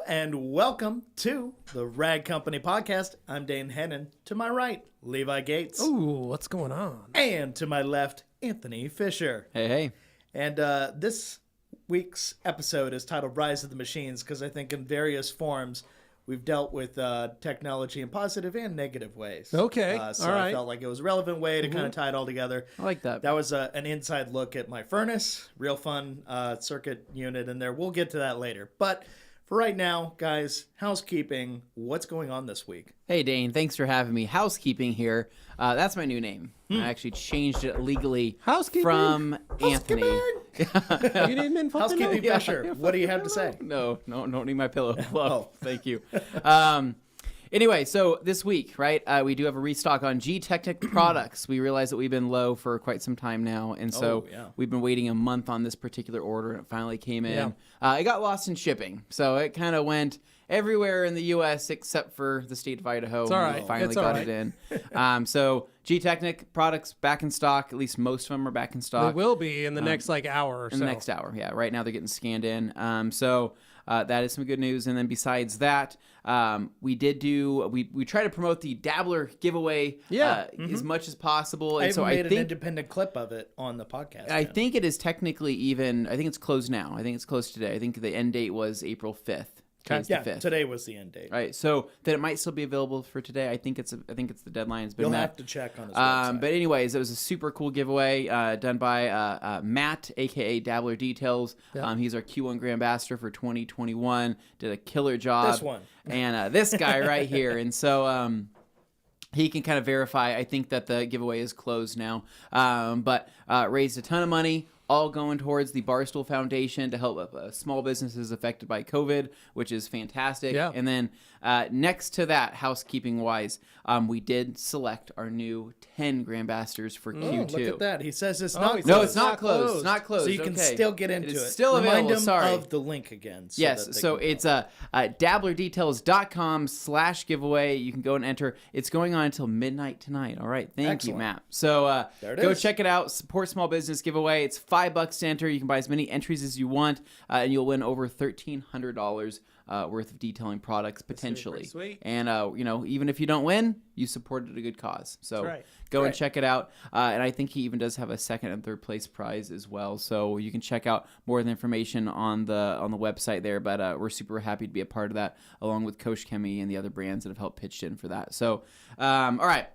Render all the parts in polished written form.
and welcome to the Rag Company Podcast. I'm Dane Hennen. To my right, Levi Gates. Ooh, what's going on? And to my left, Anthony Fisher. Hey. And this week's episode is titled Rise of the Machines because I think in various forms we've dealt with technology in positive and negative ways. Okay, So all right. I felt like it was a relevant way to kind of tie it all together. I like that. That was an inside look at my furnace. Real fun circuit unit in there. We'll get to that later. But for right now, guys, housekeeping, what's going on this week? Hey, Dane, thanks for having me. Housekeeping here. That's my new name. I actually changed it legally Housekeeping? from Anthony. You didn't mean Housekeeping Fisher, what do you have to say? No, don't need my pillow. Oh. Thank you. Anyway, so this week, right, we do have a restock on G-Technic products. We realize that we've been low for quite some time now, and so we've been waiting a month on this particular order, and it finally came in. It got lost in shipping, so it kind of went everywhere in the U.S. except for the state of Idaho. It's all right. We finally It's all got right. it in. So G-Technic products back in stock. At least most of them are back in stock. They will be in the next hour or so. In the next hour, yeah. Right now they're getting scanned in. So that is some good news. And then besides that, we try to promote the Dabbler giveaway as much as possible. I And so even I made think an independent clip of it on the podcast. I think it is technically even. I think it's closed now. I think it's closed today. I think the end date was April 5th. Today's the 5th. Today was the end date. Right, so that it might still be available for today. I think it's the deadline has been You'll met. have to check on his website. But anyways, it was a super cool giveaway done by Matt, aka Dabbler Details. He's our Q1 Grand Ambassador for 2021. Did a killer job. This one. And this guy right here. And so he can kind of verify. I think that the giveaway is closed now. But raised a ton of money. All going towards the Barstool Foundation to help small businesses affected by COVID, which is fantastic. Yeah. And then next to that, housekeeping-wise, we did select our new 10 Grand Ambassadors for Q2. Look at that. He says it's not closed. No, it's not closed. It's not closed. So you can still get into it. It's still available. Remind them Sorry. of the link again. Yes, so it's dabblerdetails.com/giveaway. You can go and enter. It's going on until midnight tonight. All right, thank you, Matt. So go check it out. Support small business giveaway. It's $5 to enter. You can buy as many entries as you want, and you'll win over $1,300 worth of detailing products potentially. Sweet. And even if you don't win, you supported a good cause. So right. go and check it out. And I think he even does have a second and third place prize as well. So you can check out more of the information on the website there. But we're super happy to be a part of that, along with Kosh Chemie and the other brands that have helped pitch in for that. So all right,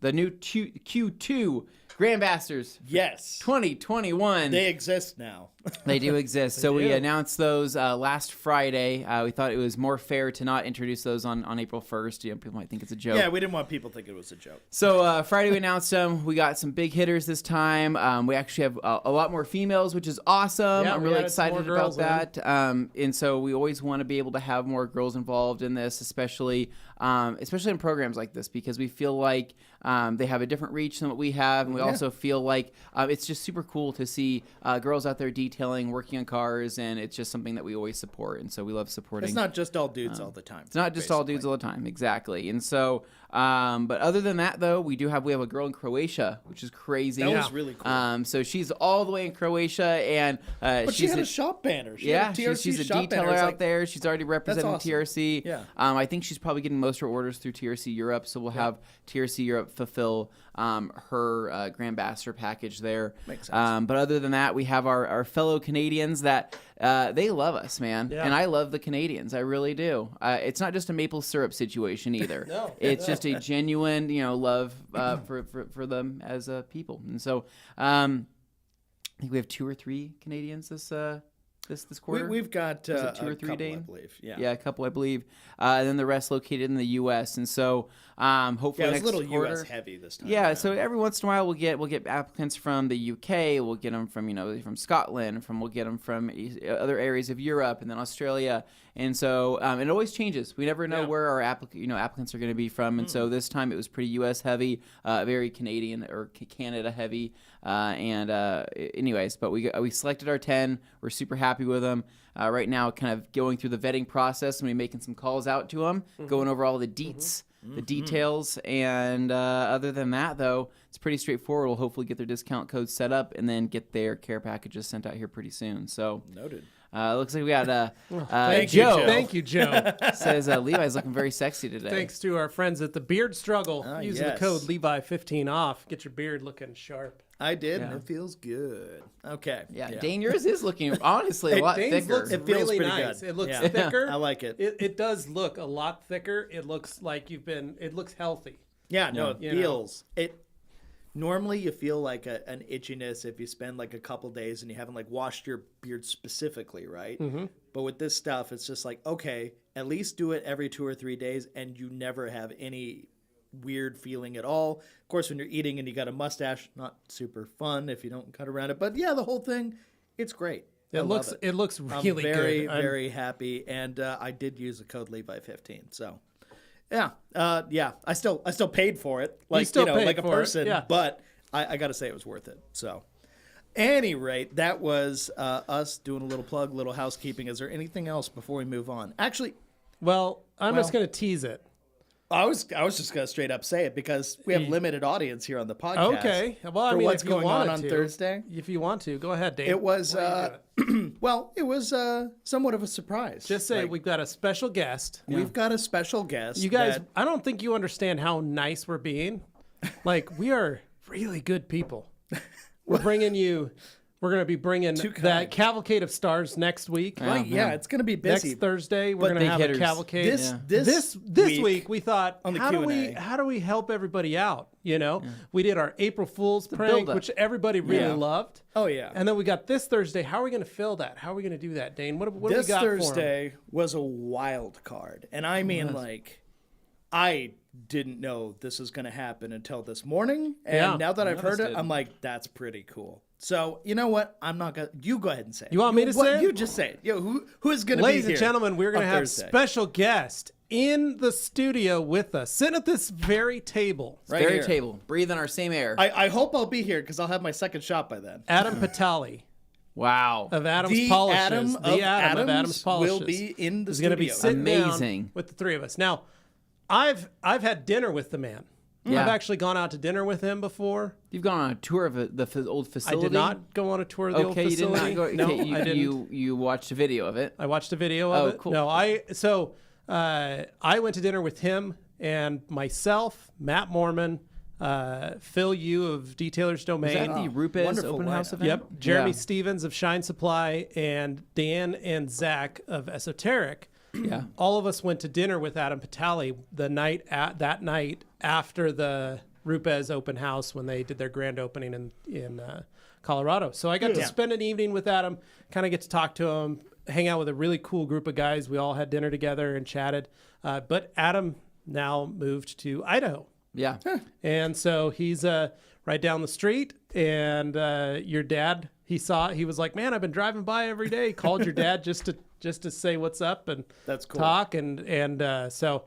the new Q2 Grand Ambassadors. Yes. 2021. They exist now. They do exist. So we announced those last Friday. We thought it was more fair to not introduce those on April 1st. People might think it's a joke. Yeah, we didn't want people to think it was a joke. So Friday we announced them. We got some big hitters this time. We actually have a lot more females, which is awesome. Yeah, I'm really excited about that. And so we always want to be able to have more girls involved in this, especially in programs like this, because we feel like they have a different reach than what we have, and we also feel like it's just super cool to see girls out there detailing, working on cars, and it's just something that we always support, and so we love supporting. It's not just all dudes all the time. It's not just all dudes all the time, exactly. And so, but other than that, though, we have a girl in Croatia, which is crazy. That was really cool. So she's all the way in Croatia, and but she's she had a shop banner. She yeah, had a TRC she's a shop detailer banner. out there. She's already representing awesome. TRC. Yeah. I think she's probably getting most of her orders through TRC Europe, so we'll have TRC Europe fulfill her Grand Ambassador package there. Makes sense. But other than that, we have our fellow Canadians that they love us, man. Yeah. And I love the Canadians. I really do. It's not just a maple syrup situation either. No. It's just a genuine, love for them as people. And so I think we have 2 or 3 Canadians this quarter. We've got 2 or 3, couple, Dane? I believe. Yeah, a couple, I believe. And then the rest located in the U.S. And so hopefully it was next a little quarter, U.S. heavy this time. Yeah, around. so every once in a while we'll get applicants from the UK. We'll get them from Scotland. We'll get them from other areas of Europe and then Australia. And so it always changes. We never know where our applicants are going to be from. And so this time it was pretty U.S. heavy, very Canadian or Canada heavy. Anyways, but we selected our 10. We're super happy with them. Right now, kind of going through the vetting process and we making some calls out to them, going over all the deets. The details, and other than that, though, it's pretty straightforward. We'll hopefully get their discount code set up and then get their care packages sent out here pretty soon. So noted. Looks like we got Thank you, Joe. Joe. Thank you, Joe. Says Levi's looking very sexy today. Thanks to our friends at the Beard Struggle. Using yes. the code Levi15 off. Get your beard looking sharp. I did, and Yeah. it feels good. Okay. Yeah, Dane, yours is looking honestly a lot Dane's thicker. looks It feels really pretty nice. good. It looks Yeah. thicker. I like it. It does look a lot thicker. It looks like it looks healthy. Yeah, no, it You know. feels it. Normally, you feel like an itchiness if you spend like a couple days and you haven't like washed your beard specifically, right? Mm-hmm. But with this stuff, it's just like, okay, at least do it every 2 or 3 days, and you never have any weird feeling at all. Of course, when you're eating and you got a mustache, not super fun if you don't cut around it. But yeah, the whole thing, it's great. I love It looks really I'm very, good. very happy, and I did use the code Levi15. So, yeah, I still paid for it, like still paid like a for it, person. yeah. But I got to say it was worth it. So, any rate, that was us doing a little plug, little housekeeping. Is there anything else before we move on? Actually, Well, I'm just going to tease it. I was just gonna straight up say it because we have limited audience here on the podcast. Okay. Well, I for mean, what's if you going wanted on to, Thursday. If you want to, go ahead, Dane. It was Why are you doing it? it was somewhat of a surprise. Just say Like, we've got a special guest. we've got a special guest. You guys, that- I don't think you understand how nice we're being. Like, we are really good people. We're bringing you. We're going to be bringing Too that kind. Cavalcade of Stars next week. right? Yeah, it's gonna be busy. Next Thursday, we're going to big have hitters. a cavalcade. This This week we thought, on the how Q&A. do we help everybody out? You know, we did our April Fool's prank, build-up. which everybody really Yeah. loved. Oh yeah. And then we got this Thursday. How are we going to fill that? How are we going to do that, Dane? What do we This got for 'em? Thursday was a wild card, and I mean, like, I didn't know this was going to happen until this morning, and Yeah. now that I've heard it, did. I'm like, that's pretty cool. So you know what? I'm not gonna. You go ahead and say it. You want me to say it? You just say it. Yo, who is going to be Ladies here and gentlemen, we're going to on have Thursday? special guest in the studio with us, sitting at this very table. Right Very here. table, breathing our same air. I hope I'll be here because I'll have my second shot by then. Adam Patali wow. of Adam's The Polishes. Adam The of Adam of Adams Adam's Polishes will be in the is going to be studio. sitting down Amazing. with the three of us. Now, I've had dinner with the man. Yeah. I've actually gone out to dinner with him before. You've gone on a tour of the old I facility. did not go on a tour of the old Okay, you did facility. not go. No, Okay, I didn't. You watched a video of it. I watched a video of Oh, it. cool. No, I went to dinner with him and myself, Matt Mormon, Phil Yu of Detailer's Domain. Is that the Rupes wonderful open house lineup. event? Yep. Jeremy Yeah. Stevens of Shine Supply and Dan and Zach of Esoteric. Yeah. All of us went to dinner with Adam Patali that night after the Rupes open house when they did their grand opening in Colorado. So I got to spend an evening with Adam, kind of get to talk to him, hang out with a really cool group of guys. We all had dinner together and chatted. But Adam now moved to Idaho. Yeah. And so he's right down the street, and your dad, he was like, man, I've been driving by every day. Called your dad just to say what's up and That's cool. talk. And so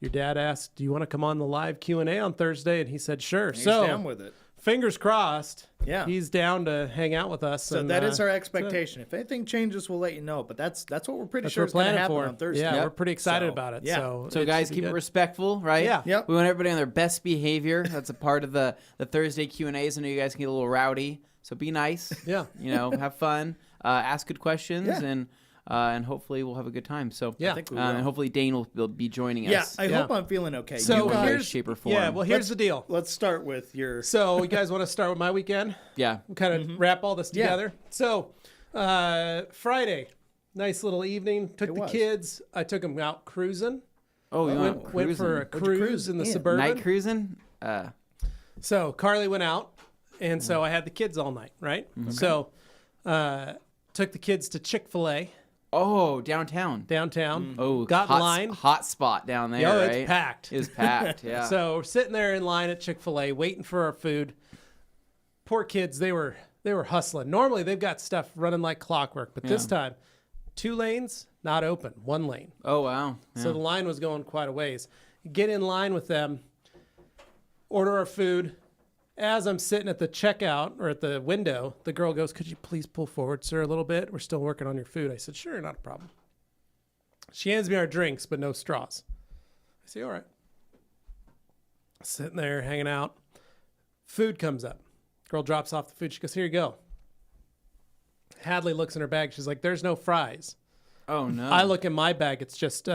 your dad asked, do you want to come on the live Q&A on Thursday? And he said, sure. He's so down with it. fingers crossed. Yeah. He's down to hang out with us. So and, that is our expectation. If anything changes, we'll let you know. But that's what we're pretty that's sure what is we're going to planning happen for. on Thursday. Yeah, Yep. we're pretty excited So, about it. yeah. So So it guys, should be keep it good. respectful, right? Yeah. Yep. We want everybody on their best behavior. That's a part of the Thursday Q&As. I know you guys can get a little rowdy, so be nice. Yeah. You know, have fun, ask good questions, Yeah. and hopefully we'll have a good time. So Yeah. I think we will. and hopefully Dane will be joining Yeah, us. I hope I'm feeling okay. So you in guys, way, shape, or form. Yeah, well, here's the deal. let's start with your. So you guys want to start with my weekend? Yeah. We'll kind of wrap all this Yeah. together. So, Friday, nice little evening. Took the was. kids. I took them out cruising. Oh, you Went for a cruising? you cruise cruise in the in? Suburban. Night cruising? So Carly went out, and so I had the kids all night, right? So, took the kids to Chick-fil-A Oh, downtown. downtown. Oh, got in line. hot spot down there, Yo, right? it's packed. It was packed, yeah. So we're sitting there in line at Chick-fil-A waiting for our food. Poor kids, they were hustling. Normally they've got stuff running like clockwork, but this time 2 lanes not open, 1 lane. Oh, wow. So the line was going quite a ways. Get in line with them, order our food. As I'm sitting at the checkout or at the window, the girl goes, "Could you please pull forward, sir, a little bit? We're still working on your food." I said, "Sure, not a problem." She hands me our drinks, but no straws. I say, "All right." Sitting there, hanging out. Food comes up. Girl drops off the food. She goes, "Here you go." Hadley looks in her bag. She's like, there's no fries. Oh, no. I look in my bag. It's just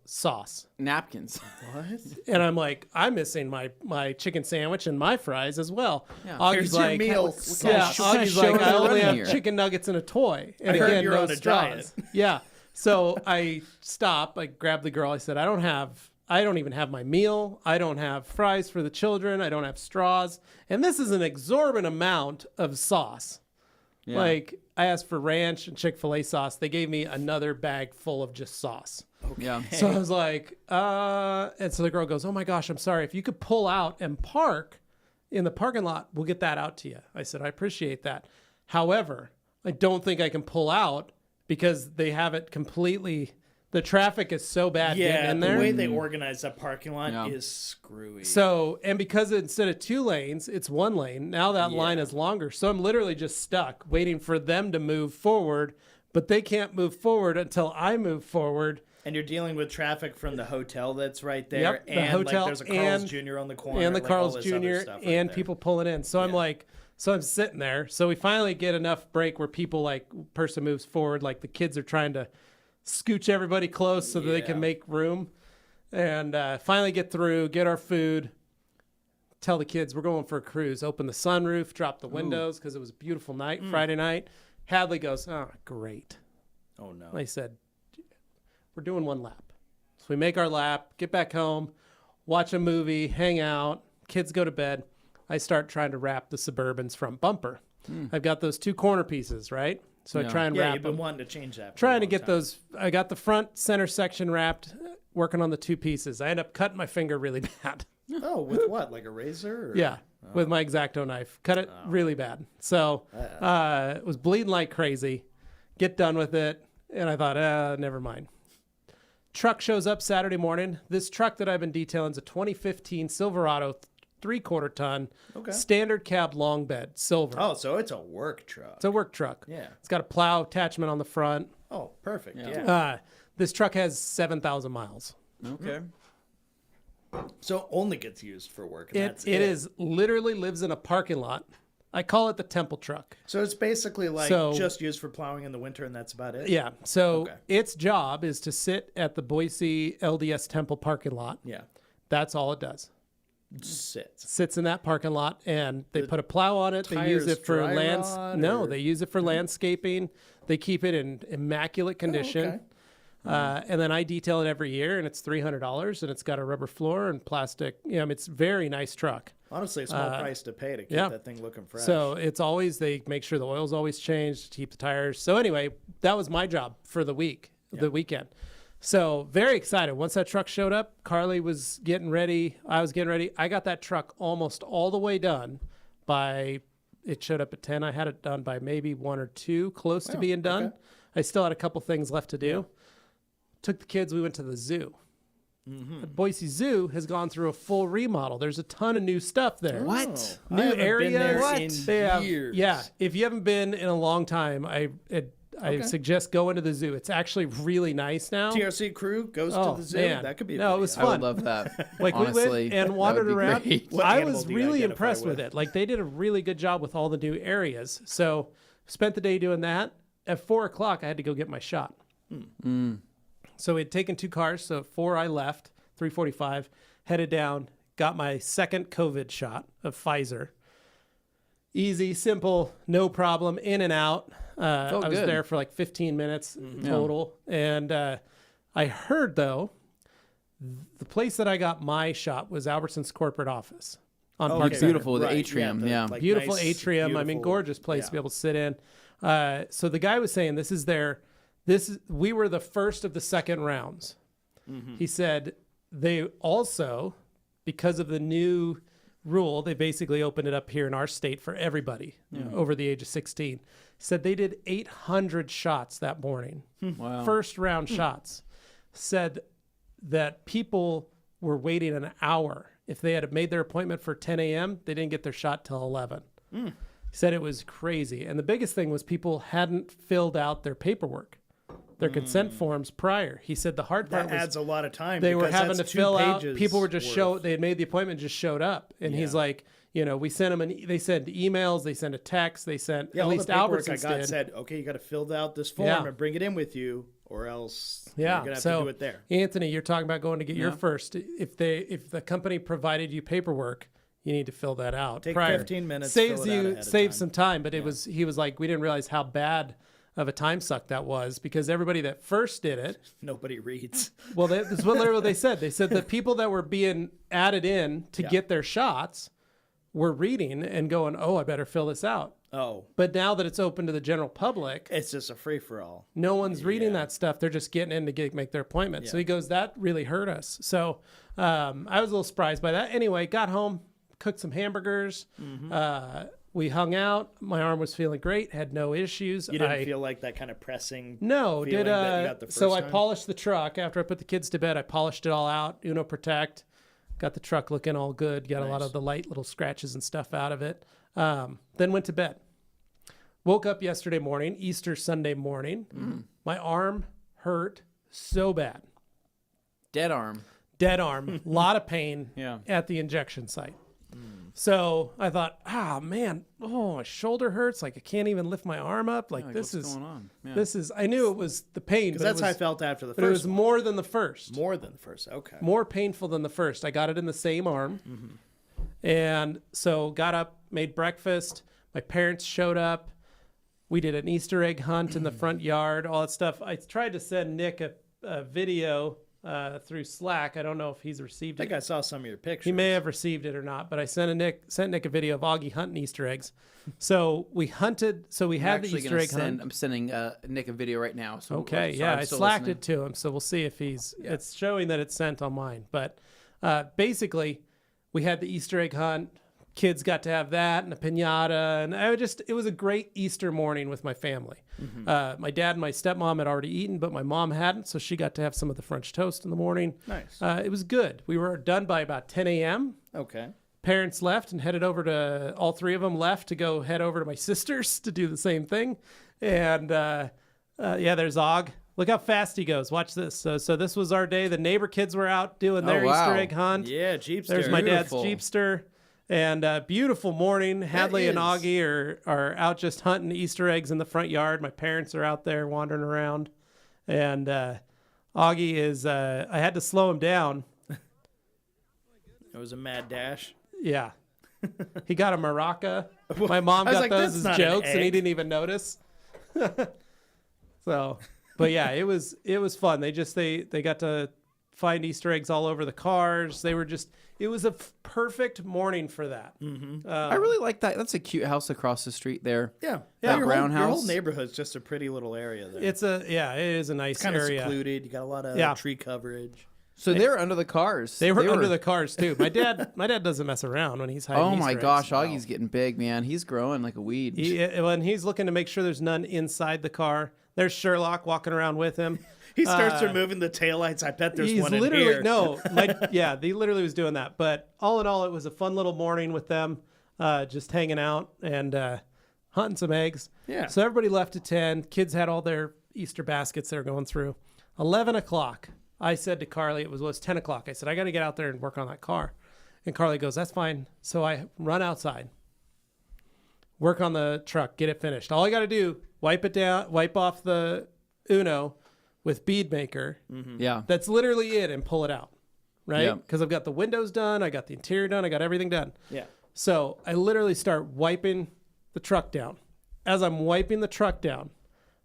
sauce. Napkins. What? And I'm like, I'm missing my chicken sandwich and my fries as well. Yeah. Augie's Here's your like, meal. yeah, Augie's like, I only have here? chicken nuggets and a toy. And I heard again, you're no on a straws. diet. Yeah. So I stop. I grab the girl. I said, I don't even have my meal. I don't have fries for the children. I don't have straws. And this is an exorbitant amount of sauce. Yeah. Like, I asked for ranch and Chick-fil-A sauce. They gave me another bag full of just sauce. Yeah. So I was like, and so the girl goes, oh my gosh, I'm sorry. If you could pull out and park in the parking lot, we'll get that out to you. I said, I appreciate that. However, I don't think I can pull out because they have it completely. The traffic is so bad getting Yeah, in the there. way they organize that parking lot Yeah. is screwy. So, and because instead of 2 lanes, it's 1 lane. Now that line is longer. So I'm literally just stuck waiting for them to move forward, but they can't move forward until I move forward. And you're dealing with traffic from the hotel that's right there, Yep, the and hotel like there's a Carl's and- Jr. on the corner, And the like, Carl's all this other Jr. stuff right and there. people pulling in. So I'm like, so I'm sitting there. So we finally get enough break where people like person moves forward, like the kids are trying to scooch everybody close so that they can make room, and finally get through, get our food. Tell the kids we're going for a cruise. Open the sunroof, drop the windows because it was a beautiful night, Friday night. Hadley goes, oh great. Oh no! I said, we're doing 1 lap. So we make our lap, get back home, watch a movie, hang out, kids go to bed. I start trying to wrap the Suburbans front bumper. I've got those 2 corner pieces, right? So I try and Yeah, wrap you've been them. wanting to change that. For a Trying to long get time. those. I got the front center section wrapped, working on the 2 pieces. I end up cutting my finger really bad. Oh, with what? Like a razor? Or? Yeah, with my X-Acto knife. Cut it really bad. So it was bleeding like crazy. Get done with it. And I thought, never mind. Truck shows up Saturday morning. This truck that I've been detailing is a 2015 Silverado 3/4 ton, standard cab long bed, silver. Oh, so it's a work truck. It's a work truck. Yeah. It's got a plow attachment on the front. Oh, perfect. Yeah. This truck has 7,000 miles. Okay. So only gets used for work. And that's It is literally lives in a parking lot. I call it the temple truck. So it's basically like So- just used for plowing in the winter, and that's about it. Yeah. So Okay. its job is to sit at the Boise LDS Temple parking lot. Yeah. That's all it does. Sits. Sits in that parking lot, and they put a plow on it. They use tires it for dry rot, No, or- they use it for landscaping. They keep it in immaculate condition. okay. And then I detail it every year, and it's $300, and it's got a rubber floor and plastic. It's a very nice truck. Honestly, a small price to pay to keep yeah. that thing looking fresh. So it's always, they make sure the oil's always changed, keep the tires. So anyway, that was my job for the weekend. So very excited. Once that truck showed up, Carly was getting ready. I was getting ready. I got that truck almost all the way done it showed up at 10. I had it done by maybe 1 or 2, close to being done. okay. I still had a couple things left to do. Took the kids, we went to the zoo. The Boise Zoo has gone through a full remodel. There's a ton of new stuff there. What? I New haven't been areas. there What? in They have, years. yeah. If you haven't been in a long time, I suggest going to the zoo. It's actually really nice now. TRC crew goes Oh, to the zoo. man. That could be. A No, it video. was I would fun. love that. Like Honestly, we went and that wandered would be around. great. What I animal was do you really identify impressed with with? it. Like they did a really good job with all the new areas. So spent the day doing that. At 4:00, I had to go get my shot. So we had taken 2 cars. So at 4 I left, 3:45, headed down, got my second COVID shot of Pfizer. Easy, simple, no problem, in and out. I was good. there for like 15 minutes total. And I heard, though, the place that I got my shot was Albertson's corporate office on Park Okay, Center. Beautiful, the atrium, the, yeah. like, Beautiful nice, atrium. I mean, beautiful- gorgeous place yeah. to be able to sit in. So the guy was saying we were the first of the second rounds. He said they also, because of the new rule, they basically opened it up here in our state for everybody over the age of 16. Said they did 800 shots that morning. Wow. First round shots. Said that people were waiting an hour. If they had made their appointment for 10 a.m., they didn't get their shot till 11. He said it was crazy. And the biggest thing was people hadn't filled out their paperwork, their consent forms prior. He said the hard part That was adds a lot of time. they were because having to that's 2 fill out. pages People were just worth. they had made the appointment, just showed up. And he's like, we sent them they sent emails, they sent a text, they sent at all least the paperwork Albertsons I got did. said, okay, you got to fill out this form and bring it in with you, or else you're gonna have to do it there. Anthony, you're talking about going to get your first. If the company provided you paperwork, you need to fill that out. Take prior. 15 minutes. Saves some time, but he was like, we didn't realize how bad of a time suck that was, because everybody that first did it, nobody reads. Well, that's literally what they said. They said the people that were being added in to get their shots were reading and going, oh, I better fill this out. Oh. But now that it's open to the general public, it's just a free-for-all. No one's reading that stuff. They're just getting in to make their appointment. Yeah. So he goes, that really hurt us. So I was a little surprised by that. Anyway, got home, cooked some hamburgers. We hung out. My arm was feeling great. Had no issues. You didn't feel like that kind of pressing. No, feeling that you got the first so I time? polished the truck after I put the kids to bed. I polished it all out. Uno Protect. Got the truck looking all good. Got a lot of the light little scratches and stuff out of it. Then went to bed. Woke up yesterday morning, Easter Sunday morning. My arm hurt so bad. Dead arm. A lot of pain at the injection site. So I thought, man, my shoulder hurts. Like I can't even lift my arm up. Like this is going on? Yeah. This is. I knew it was the pain, because that's how I felt after the first. But it was more than the first. More than the first. Okay. More painful than the first. I got it in the same arm, and so got up, made breakfast. My parents showed up. We did an Easter egg hunt in the front yard. All that stuff. I tried to send Nick a video through Slack. I don't know if he's received it. I think I saw some of your pictures. He may have received it or not, but I sent Nick a video of Augie hunting Easter eggs. So we hunted. So we had the Easter egg hunt. I'm sending Nick a video right now. So okay, I slacked it to him. So we'll see if he's. Yeah. It's showing that it's sent on mine. But basically, we had the Easter egg hunt. Kids got to have that and a piñata, and it was a great Easter morning with my family. My dad and my stepmom had already eaten, but my mom hadn't, so she got to have some of the French toast in the morning. Nice. It was good. We were done by about 10 a.m. Okay. Parents left and headed over to, all three of them left to go head over to my sister's to do the same thing. And there's Og. Look how fast he goes. Watch this. So this was our day. The neighbor kids were out doing their Easter egg hunt. Yeah, Jeepster. There's my dad's Jeepster. And beautiful morning. Hadley and Augie are out just hunting Easter eggs in the front yard. My parents are out there wandering around. And Augie is, I had to slow him down. It was a mad dash. Yeah. He got a maraca. My mom got those as jokes, and he didn't even notice. So, but yeah, it was fun. They got to find Easter eggs all over the cars. It was a perfect morning for that. I really like that. That's a cute house across the street there. Yeah. Your brown house. Your whole neighborhood's just a pretty little area there. It is a nice kind area. Kind of secluded. You got a lot of tree coverage. So they were under the cars. They were under the cars too. My dad doesn't mess around when he's hiding. Oh my Easter gosh, eggs. Augie's getting big, man. He's growing like a weed. When he's looking to make sure there's none inside the car. There's Sherlock walking around with him. He starts removing the taillights. I bet there's one in here. He literally was doing that. But all in all, it was a fun little morning with them, just hanging out and hunting some eggs. Yeah. So everybody left at 10. Kids had all their Easter baskets they were going through. 11 o'clock, I said to Carly, it was 10 o'clock. I said, I got to get out there and work on that car. And Carly goes, that's fine. So I run outside, work on the truck, get it finished. All I got to do, wipe off the Uno with bead maker. Yeah. That's literally it, and pull it out. Right? Because I've got the windows done, I got the interior done, I got everything done. Yeah. So I literally start wiping the truck down. As I'm wiping the truck down,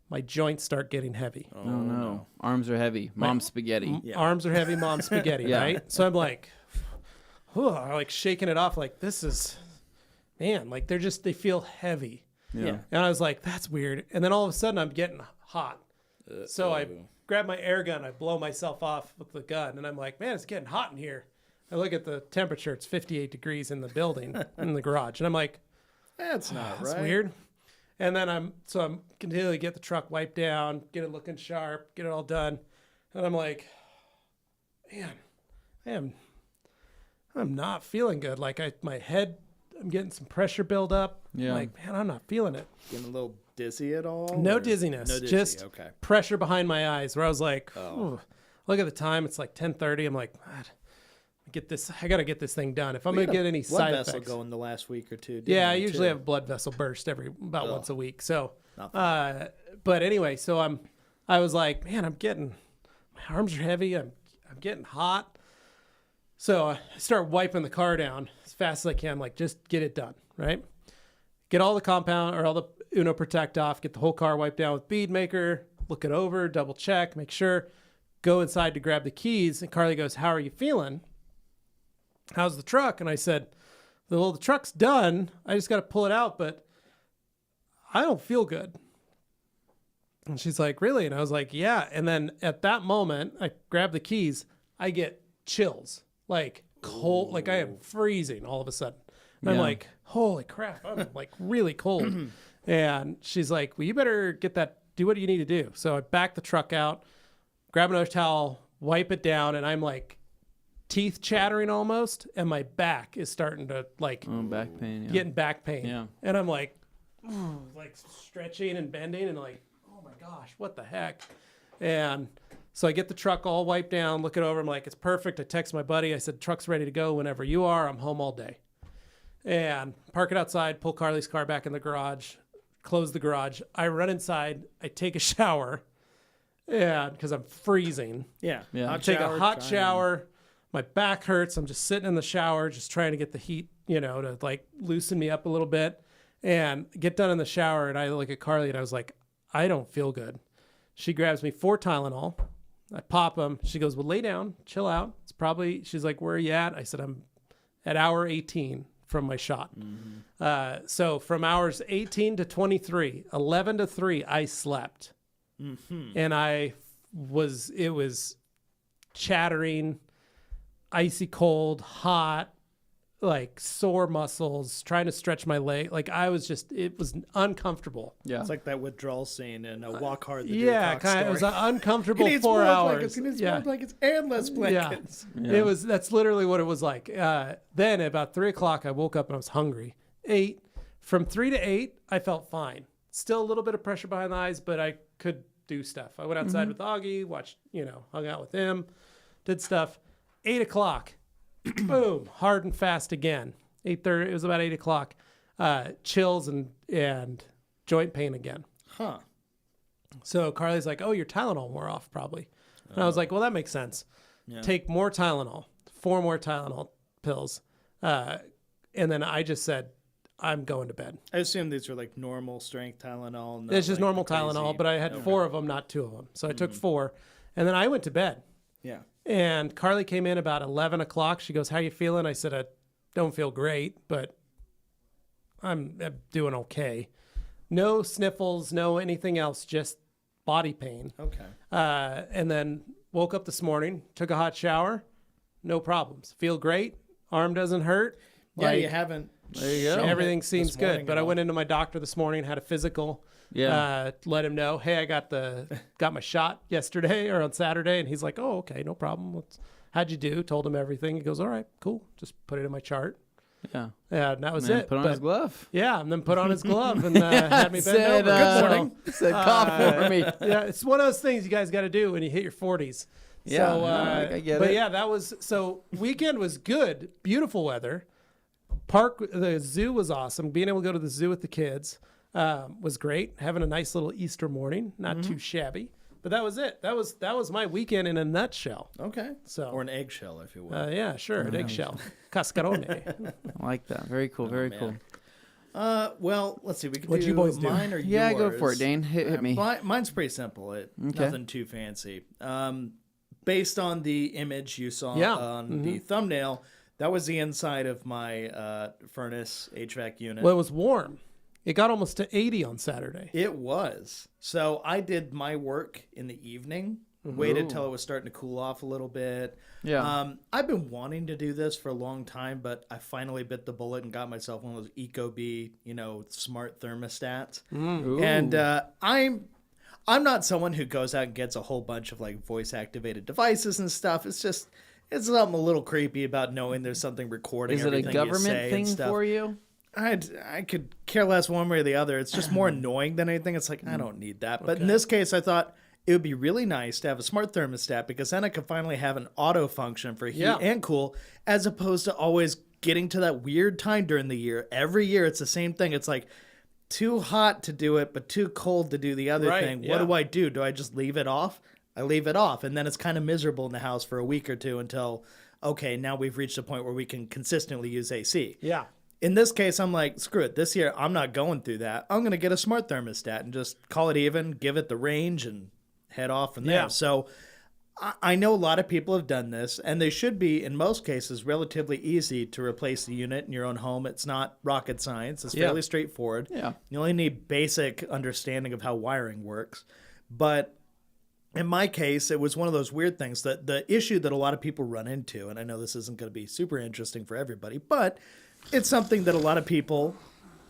my joints start getting heavy. Oh no. Arms are heavy. Mom spaghetti. Arms are heavy, mom spaghetti, right? So I'm like, shaking it off like, this is, man, like they feel heavy. Yeah. And I was like, that's weird. And then all of a sudden I'm getting hot. So I grab my air gun, I blow myself off with the gun, and I'm like, man, it's getting hot in here. I look at the temperature, it's 58 degrees in the building, in the garage. And I'm like, that's not right. That's weird. And then I'm continually get the truck wiped down, get it looking sharp, get it all done. And I'm like, man, I'm not feeling good. Like my head, I'm getting some pressure build up. Yeah. Like, man, I'm not feeling it. Getting a little dizzy at all? No dizziness. Just pressure behind my eyes where I was like, look at the time. It's like 10:30. I'm like, God, I got to get this thing done. If I'm going to get any blood side vessel effects. Going the last week or two. Yeah, I usually have a blood vessel burst about once a week. So, but anyway, so I was like, man, my arms are heavy. I'm getting hot. So I start wiping the car down as fast as I can. Like, just get it done, right? Get all the compound or all the Uno Protect off, get the whole car wiped down with bead maker, look it over, double check, make sure, go inside to grab the keys. And Carly goes, how are you feeling? How's the truck? And I said, well, the truck's done. I just got to pull it out, but I don't feel good. And she's like, really? And I was like, yeah. And then at that moment, I grab the keys. I get chills, like cold, like I am freezing all of a sudden. And I'm like, holy crap, I'm like really cold. And she's like, well, you better do what you need to do. So I back the truck out, grab another towel, wipe it down, and I'm like teeth chattering almost, and my back is starting to like back pain, getting back pain. Yeah. And I'm like stretching and bending and like, oh my gosh, what the heck? And so I get the truck all wiped down, look it over. I'm like, it's perfect. I text my buddy. I said, truck's ready to go whenever you are. I'm home all day. And park it outside, pull Carly's car back in the garage, close the garage. I run inside. I take a shower, and because I'm freezing. Yeah. I take a hot shower. My back hurts. I'm just sitting in the shower, just trying to get the heat, to like loosen me up a little bit, and get done in the shower. And I look at Carly, and I was like, I don't feel good. She grabs me 4 Tylenol. I pop them. She goes, well, lay down, chill out. She's like, where are you at? I said, I'm at hour 18 from my shot. Mm-hmm. So from hours 18 to 23, 11 to 3, I slept. Mm-hmm. And it was chattering, icy cold, hot, like sore muscles, trying to stretch my leg. Like it was uncomfortable. Yeah. It's like that withdrawal scene in Walk Hard. It was an uncomfortable 4 hours. He needs more blankets and less blankets. Yeah. That's literally what it was like. Then at about 3:00, I woke up and I was hungry. From 3 to 8, I felt fine. Still a little bit of pressure behind the eyes, but I could do stuff. I went outside with Augie, watched, hung out with him, did stuff. 8:00. Boom, hard and fast again. 8:30. It was about 8:00. Chills and joint pain again. Huh. So Carly's like, "Oh, your Tylenol wore off probably," and I was like, "Well, that makes sense. Yeah. Take more Tylenol, 4 more Tylenol pills," and then I just said, "I'm going to bed." I assume these were like normal strength Tylenol. It's just normal Tylenol, but I had 4 of them, not 2 of them. So I took 4, and then I went to bed. Yeah. And Carly came in about 11:00. She goes, how you feeling? I said, I don't feel great, but I'm doing okay. No sniffles, no anything else, just body pain. Okay. And then woke up this morning, took a hot shower, no problems. Feel great. Arm doesn't hurt. Yeah, you haven't. There you go. Everything seems good. But I went into my doctor this morning, had a physical. Yeah. Let him know, hey, I got my shot yesterday or on Saturday, and he's like, oh, okay, no problem. How'd you do? Told him everything. He goes, all right, cool. Just put it in my chart. Yeah. Yeah, and that was it. Put on his glove. Yeah, and then put on his glove and had me bend over. Good morning. Said cough for me. Yeah, it's one of those things you guys got to do when you hit your 40s. Yeah, so, I get it. But yeah, weekend was good. Beautiful weather. The zoo was awesome. Being able to go to the zoo with the kids was great. Having a nice little Easter morning, not too shabby. But that was it. That was my weekend in a nutshell. Okay. Or an eggshell, if you will. Yeah, sure, an eggshell. Cascarone. I like that. Very cool. Very cool. Well, let's see. We can do you boys mine or yours. Yeah, go for it, Dane. Hit me. Mine's pretty simple. Nothing too fancy. Based on the image you saw on the thumbnail, that was the inside of my furnace HVAC unit. Well, it was warm. It got almost to 80 on Saturday. It was. So I did my work in the evening, waited till it was starting to cool off a little bit. Yeah. I've been wanting to do this for a long time, but I finally bit the bullet and got myself one of those Ecobee, smart thermostats. And I'm not someone who goes out and gets a whole bunch of like voice activated devices and stuff. It's something a little creepy about knowing there's something recording. Is it a government thing for you? I could care less one way or the other. It's just more annoying than anything. It's like, I don't need that. But in this case, I thought it would be really nice to have a smart thermostat because then I could finally have an auto function for heat and cool, as opposed to always getting to that weird time during the year. Every year it's the same thing. It's like too hot to do it, but too cold to do the other thing. What do I do? Do I just leave it off? I leave it off. And then it's kind of miserable in the house for a week or two until, okay, now we've reached a point where we can consistently use AC. Yeah. In this case, I'm like, screw it. This year, I'm not going through that. I'm going to get a smart thermostat and just call it even, give it the range, and head off from there. Yeah. So I know a lot of people have done this, and they should be, in most cases, relatively easy to replace the unit in your own home. It's not rocket science. It's fairly straightforward. Yeah. You only need basic understanding of how wiring works. But in my case, it was one of those weird things that the issue that a lot of people run into, and I know this isn't going to be super interesting for everybody, but it's something that a lot of people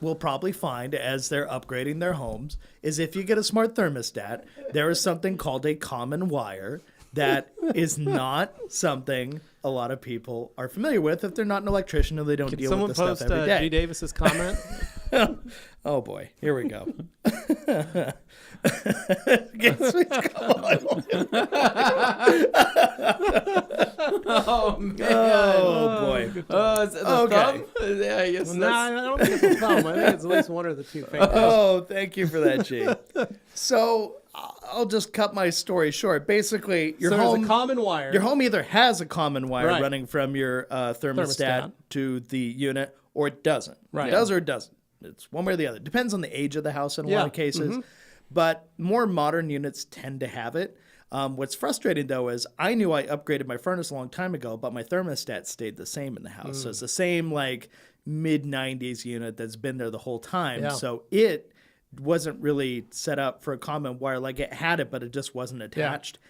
will probably find as they're upgrading their homes, is if you get a smart thermostat, there is something called a common wire that is not something a lot of people are familiar with if they're not an electrician or they don't deal with this stuff every day. G. Davis's comment? Oh boy, here we go. Oh man! Oh boy! Oh, is it the thumb? Yeah, I guess. No, I don't think it's a thumb. I think it's at least one of the two fingers. Oh, thank you for that, G. So I'll just cut my story short. Basically, your home, there's a common wire. Your home either has a common wire running from your thermostat to the unit, or it doesn't. Right. It does or it doesn't. It's one way or the other. Depends on the age of the house in a lot of cases. But more modern units tend to have it. What's frustrating, though, is I knew I upgraded my furnace a long time ago, but my thermostat stayed the same in the house. So it's the same, like, mid-90s unit that's been there the whole time. Yeah. So it wasn't really set up for a common wire. Like, it had it, but it just wasn't attached.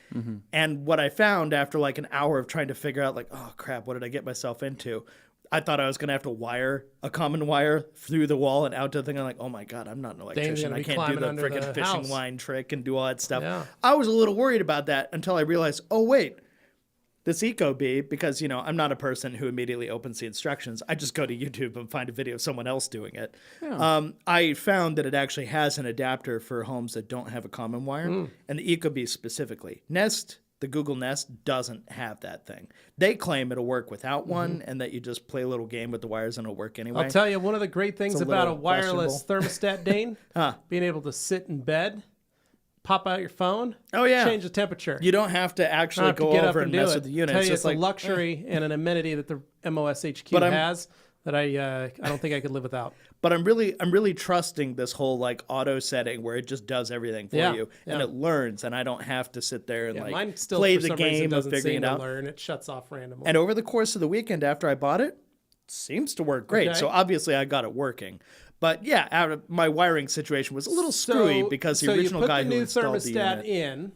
And what I found after, like, an hour of trying to figure out, like, oh, crap, what did I get myself into? I thought I was going to have to wire a common wire through the wall and out to the thing. I'm like, oh my God, I'm not an electrician. I can't do the freaking fishing line trick and do all that stuff. Yeah. I was a little worried about that until I realized, oh wait, this Ecobee, because, you know, I'm not a person who immediately opens the instructions. I just go to YouTube and find a video of someone else doing it. Yeah. I found that it actually has an adapter for homes that don't have a common wire, and the Ecobee specifically. Nest, the Google Nest, doesn't have that thing. They claim it'll work without one and that you just play a little game with the wires and it'll work anyway. I'll tell you, one of the great things about a wireless thermostat, Dane, being able to sit in bed, pop out your phone, change the temperature. You don't have to actually go over and mess with the unit. I'll tell you, it's a luxury and an amenity that the MOSHQ has that I don't think I could live without. But I'm really trusting this whole like auto setting where it just does everything for you and it learns, and I don't have to sit there and mine still, play for the some game reason, of figuring it out. Learn. It shuts off randomly. And over the course of the weekend after I bought it, seems to work great. So obviously I got it working. But yeah, my wiring situation was a little screwy because the original guy who installed the unit. So you put the new thermostat in,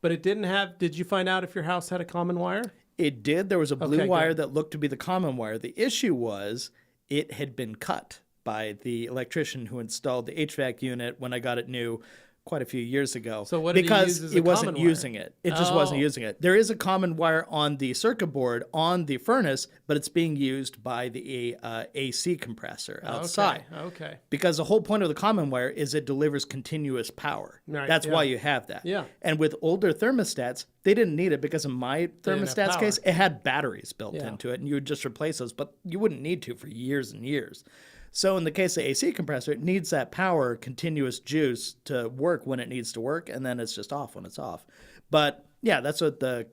but it didn't have. Did you find out if your house had a common wire? It did. There was a blue wire that looked to be the common wire. The issue was it had been cut by the electrician who installed the HVAC unit when I got it new quite a few years ago. So what did he use as a it wasn't common wire? using it. It just wasn't using it. There is a common wire on the circuit board on the furnace, but it's being used by the AC compressor outside. Okay. Because the whole point of the common wire is it delivers continuous power. Right, That's why you have that. Yeah. And with older thermostats, they didn't need it because in my thermostat's case, it had batteries built into it, and you would just replace those, but you wouldn't need to for years and years. So in the case of the AC compressor, it needs that power, continuous juice to work when it needs to work, and then it's just off when it's off. But yeah, that's what the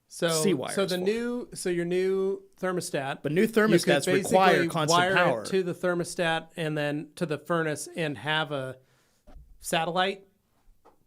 C wire is for. Your new thermostat. But new thermostats require constant power. Wire it to the thermostat and then to the furnace and have a satellite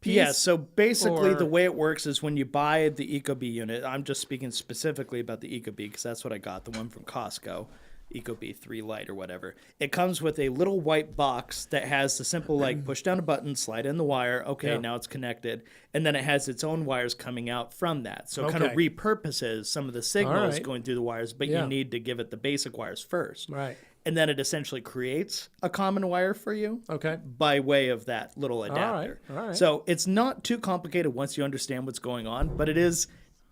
piece? Yeah, so basically the way it works is when you buy the Ecobee unit, I'm just speaking specifically about the Ecobee because that's what I got, the one from Costco. Ecobee 3 Lite or whatever. It comes with a little white box that has the simple like push down a button, slide in the wire. Okay, now it's connected. And then it has its own wires coming out from that. So it kind of repurposes some of the signals going through the wires, but you need to give it the basic wires first. Right. And then it essentially creates a common wire for you by way of that little adapter. All right. So it's not too complicated once you understand what's going on, but it is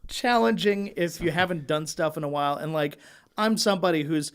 challenging if you haven't done stuff in a while. And like, I'm somebody whose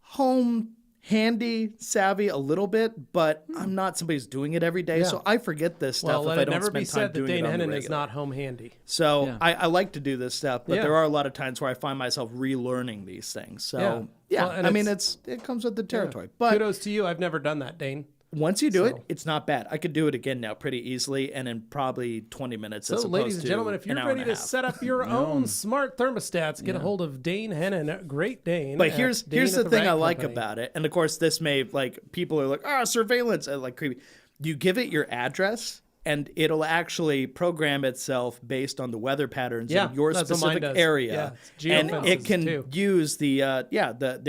home handy savvy a little bit, but I'm not somebody who's doing it every day, so I forget this stuff if let I it don't never spend be time said that doing Dane it on the Hennen is regular. not home handy. So I like to do this stuff, but Yeah. there are a lot of times where I find myself relearning these things. So Well, and I mean, it comes with the territory. But kudos to you. I've never done that, Dane. once you do it, it's not bad. I could do it again now pretty easily and in probably 20 minutes. So, as opposed ladies and to gentlemen, if you're an hour ready and a to half. set up your own smart thermostats, get a hold of Dane Hennen, Great Dane. But at here's Dane the at thing Rat I like Company. about it, and of course this may people are like surveillance, like creepy. You give it your address, and it'll actually program itself based on the weather patterns in your that's what mine specific does. area, Yeah, and geofences it can too. use the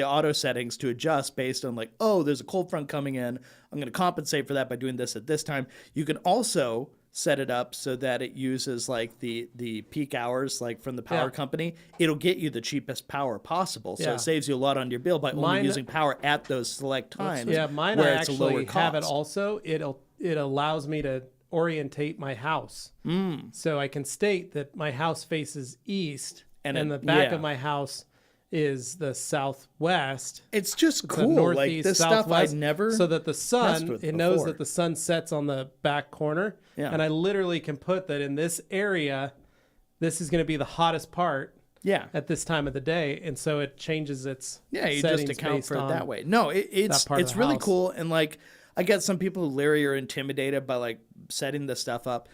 auto settings to adjust based on there's a cold front coming in. I'm going to compensate for that by doing this at this time. You can also set it up so that it uses the peak hours from the power company. It'll get you the cheapest power possible, so it saves you a lot on your bill by only using power at those select times. Yeah, mine where I it's a lower actually have it cost. also. It allows me to orientate my house. So I can state that my house faces east and the back of my house is the southwest. It's just the cool. northeast, This stuff I southwest, never so that the sun, with it knows before. that the sun sets on the back corner. Yeah. And I literally can put that in this area, this is going to be the hottest part at this time of the day. And so it changes its you just settings account based for it on that way. No, it's part of the really house. cool. And I get some people who leery or intimidated by setting this stuff up.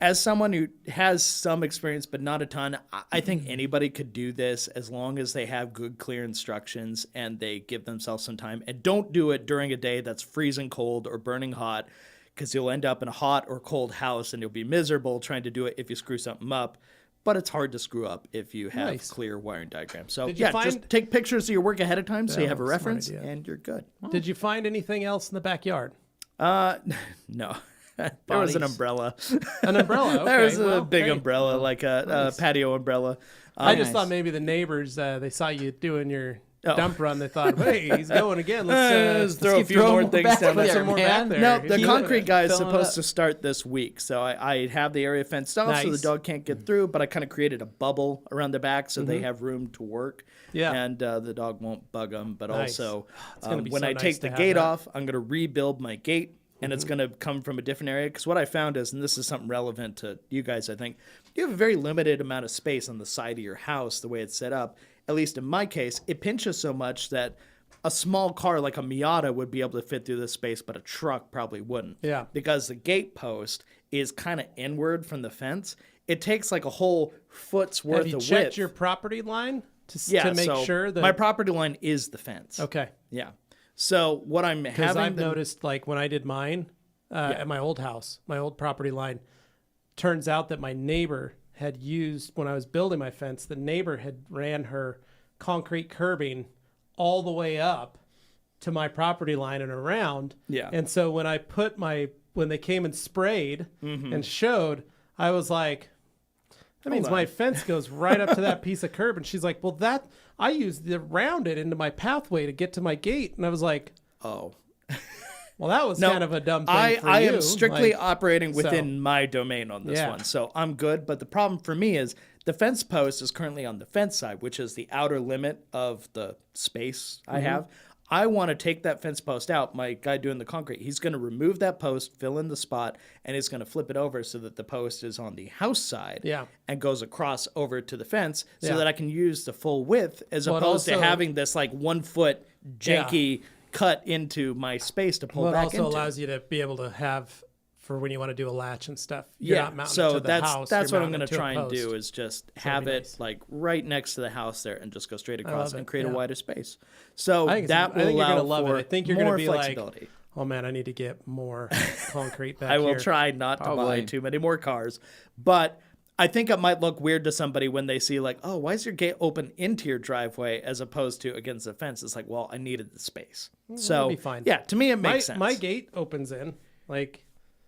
As someone who has some experience but not a ton, I think anybody could do this as long as they have good, clear instructions and they give themselves some time. And don't do it during a day that's freezing cold or burning hot, because you'll end up in a hot or cold house and you'll be miserable trying to do it if you screw something up. But it's hard to screw up if you have clear wiring diagrams. So just take pictures of your work ahead of time so you have a reference and you're good. Did you find anything else in the backyard? No. There was an umbrella. An umbrella. Okay. There was a big umbrella, like a patio umbrella. I just thought maybe the neighbors, they saw you doing your dump run. They thought, hey, he's going again. Let's throw a few more things down put there. some more back there. No, the Keep concrete guy is filling it supposed up. to start this week. So I have the area fenced off so the dog can't get through, but I kind of created a bubble around the back so they have room to work. Yeah. And the dog won't bug them. But also, gonna be when so I nice take to the have gate that. off, I'm going to rebuild my gate. And it's going to come from a different area. Because what I found is, and this is something relevant to you guys, I think, you have a very limited amount of space on the side of your house, the way it's set up. At least in my case, it pinches so much that a small car like a Miata would be able to fit through this space, but a truck probably wouldn't. Yeah. Because the gate post is kind of inward from the fence. It takes a whole foot's worth Have you of checked width. your property line to make sure that my property line is the fence. Okay. Yeah. So what I'm Because having I've noticed, when I did mine at my old house, my old property line, turns out that my neighbor had used, when I was building my fence, the neighbor had ran her concrete curbing all the way up to my property line and around. Yeah. And so when when they came and sprayed and showed, I was like, that means my fence goes right up to that piece of curb. And she's like, well, I used the rounded into my pathway to get to my gate. And I was like, oh. well, that was kind of a dumb thing for I you. am strictly operating within my domain on this Yeah. one, so I'm good. But the problem for me is the fence post is currently on the fence side, which is the outer limit of the space I have. I want to take that fence post out. My guy doing the concrete, he's going to remove that post, fill in the spot, and he's going to flip it over so that the post is on the house side and goes across over to the fence so that I can use the full width as opposed to having this 1 foot janky cut into my space to pull Well, it back also into. allows you to be able to have for when you want to do a latch and stuff. You're not mounting so it to the house. that's you're what I'm mounting going it to try a and do post. is just have it nice. right next to the house there and just go straight across and it, create a yeah. wider space. So I think that will you're allow gonna love for it. I think you're going more to be flexibility. like, oh man, I need to get more concrete back I will here. try not to buy too many more cars, but I think it might look weird to somebody when they see oh, why is your gate open into your driveway as opposed to against the fence? It's well, I needed the space. So It'll be fine. yeah, to me it makes sense. My gate opens in